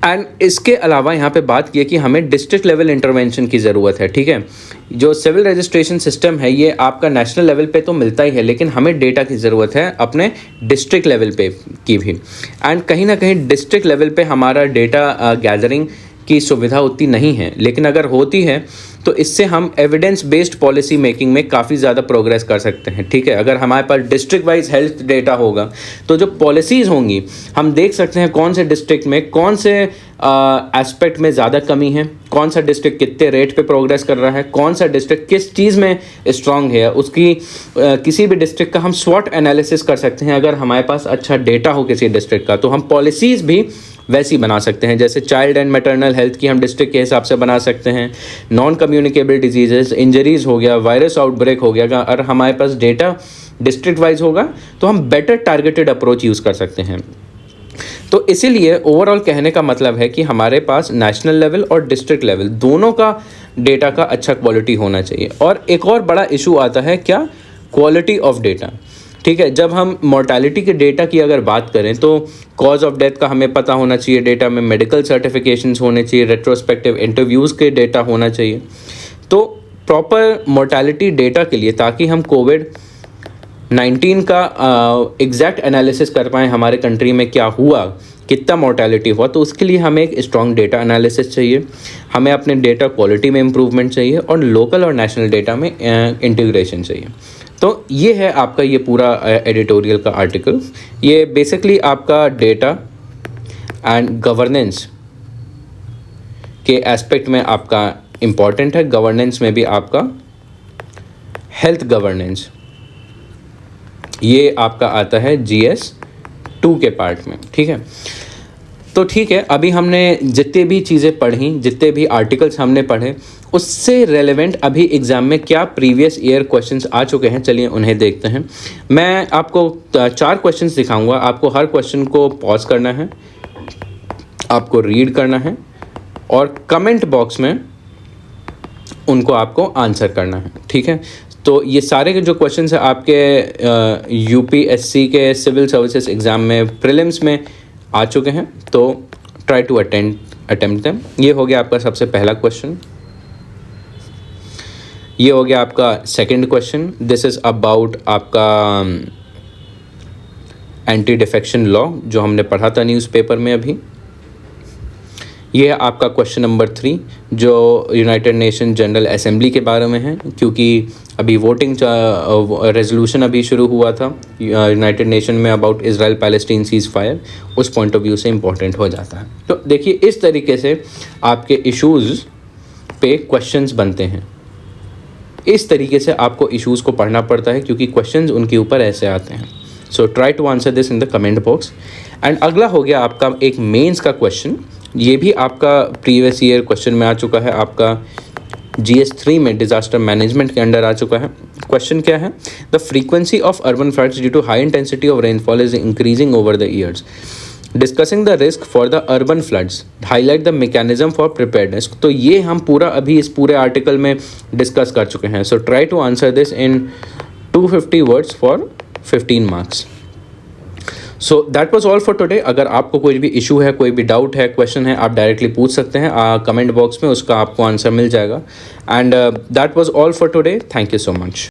एंड इसके अलावा यहाँ पे बात की है कि हमें डिस्ट्रिक्ट लेवल इंटरवेंशन की ज़रूरत है। ठीक है, जो सिविल रजिस्ट्रेशन सिस्टम है ये आपका नेशनल लेवल पे तो मिलता ही है, लेकिन हमें डेटा की ज़रूरत है अपने डिस्ट्रिक्ट लेवल पे की भी। एंड कहीं ना कहीं डिस्ट्रिक्ट लेवल पे हमारा डेटा गैदरिंग की सुविधा उतनी नहीं है, लेकिन अगर होती है तो इससे हम एविडेंस बेस्ड पॉलिसी मेकिंग में काफ़ी ज़्यादा प्रोग्रेस कर सकते हैं। ठीक है, अगर हमारे पास डिस्ट्रिक्ट वाइज हेल्थ डेटा होगा तो जो पॉलिसीज़ होंगी हम देख सकते हैं कौन से डिस्ट्रिक्ट में कौन से एस्पेक्ट में ज़्यादा कमी है, कौन सा डिस्ट्रिक्ट कितने रेट पे प्रोग्रेस कर रहा है, कौन सा डिस्ट्रिक्ट किस चीज़ में स्ट्रांग है, उसकी किसी भी डिस्ट्रिक्ट का हम स्वॉट एनालिसिस कर सकते हैं। अगर हमारे पास अच्छा डेटा हो किसी डिस्ट्रिक्ट का तो हम पॉलिसीज़ भी वैसी बना सकते हैं। जैसे चाइल्ड एंड मैटरनल हेल्थ की हम डिस्ट्रिक्ट के हिसाब से बना सकते हैं, नॉन कम्युनिकेबल डिजीजेस, इंजरीज हो गया, वायरस आउटब्रेक हो गया। अगर हमारे पास डेटा डिस्ट्रिक्ट वाइज होगा तो हम बेटर टारगेटेड अप्रोच यूज़ कर सकते हैं। तो इसीलिए ओवरऑल कहने का मतलब है कि हमारे पास नेशनल लेवल और डिस्ट्रिक्ट लेवल दोनों का डेटा का अच्छा क्वालिटी होना चाहिए। और एक और बड़ा इशू आता है क्या, क्वालिटी ऑफ डेटा। ठीक है, जब हम मोर्टेलिटी के डेटा की अगर बात करें तो कॉज ऑफ डेथ का हमें पता होना चाहिए, डेटा में मेडिकल सर्टिफिकेशंस होने चाहिए, रेट्रोस्पेक्टिव इंटरव्यूज़ के डेटा होना चाहिए। तो प्रॉपर मोर्टेलिटी डेटा के लिए, ताकि हम कोविड-19 का एग्जैक्ट एनालिसिस कर पाएँ हमारे कंट्री में क्या हुआ, कितना मोर्टेलिटी हुआ, तो उसके लिए हमें एक स्ट्रॉन्ग डेटा एनालिसिस चाहिए, हमें अपने डेटा क्वालिटी में इम्प्रूवमेंट चाहिए और लोकल और नेशनल डेटा में इंटीग्रेशन चाहिए। तो ये है आपका ये पूरा एडिटोरियल का आर्टिकल। ये बेसिकली आपका डेटा एंड गवर्नेंस के एस्पेक्ट में आपका इम्पॉर्टेंट है, गवर्नेंस में भी आपका हेल्थ गवर्नेंस, ये आपका आता है GS2 के पार्ट में। ठीक है, तो ठीक है, अभी हमने जितने भी चीज़ें पढ़ी, जितने भी आर्टिकल्स हमने पढ़े, उससे रेलेवेंट अभी एग्ज़ाम में क्या प्रीवियस ईयर क्वेश्चंस आ चुके हैं, चलिए उन्हें देखते हैं। मैं आपको 4 क्वेश्चंस दिखाऊंगा, आपको हर क्वेश्चन को पॉज करना है, आपको रीड करना है और कमेंट बॉक्स में उनको आपको आंसर करना है। ठीक है, तो ये सारे के जो क्वेश्चंस हैं आपके UPSC के सिविल सर्विसेज एग्ज़ाम में प्रीलिम्स में आ चुके हैं, तो ट्राई टू अटेम्प्ट देम। ये हो गया आपका सबसे पहला क्वेश्चन। ये हो गया आपका second question, this is about आपका एंटी डिफेक्शन लॉ जो हमने पढ़ा था न्यूज़पेपर में अभी। ये है आपका क्वेश्चन नंबर 3 जो यूनाइटेड नेशन जनरल असेंबली के बारे में है, क्योंकि अभी वोटिंग रेजोल्यूशन अभी शुरू हुआ था यूनाइटेड नेशन में about Israel Palestine cease fire, उस पॉइंट ऑफ व्यू से इम्पॉर्टेंट हो जाता है। तो देखिए इस तरीके से आपके इश्यूज़ पे क्वेश्चंस बनते हैं, इस तरीके से आपको इश्यूज़ को पढ़ना पड़ता है क्योंकि क्वेश्चंस उनके ऊपर ऐसे आते हैं। So try to answer this in the comment box. And अगला हो गया आपका एक मेंस का क्वेश्चन, ये भी आपका प्रीवियस ईयर क्वेश्चन में आ चुका है, आपका GS3 में डिजास्टर मैनेजमेंट के अंडर आ चुका है। क्वेश्चन क्या है, the frequency of urban floods due to high intensity of rainfall is increasing over the years, discussing the risk for the urban floods, highlight the mechanism for preparedness. तो ये हम पूरा अभी इस पूरे आर्टिकल में डिस्कस कर चुके हैं। So try to answer this in 250 words for 15 marks. So that was all for today. अगर आपको कोई भी इशू है, कोई भी डाउट है, क्वेश्चन है, आप डायरेक्टली पूछ सकते हैं कमेंट बॉक्स में, उसका आपको आंसर मिल जाएगा। And that was all for today, thank you so much.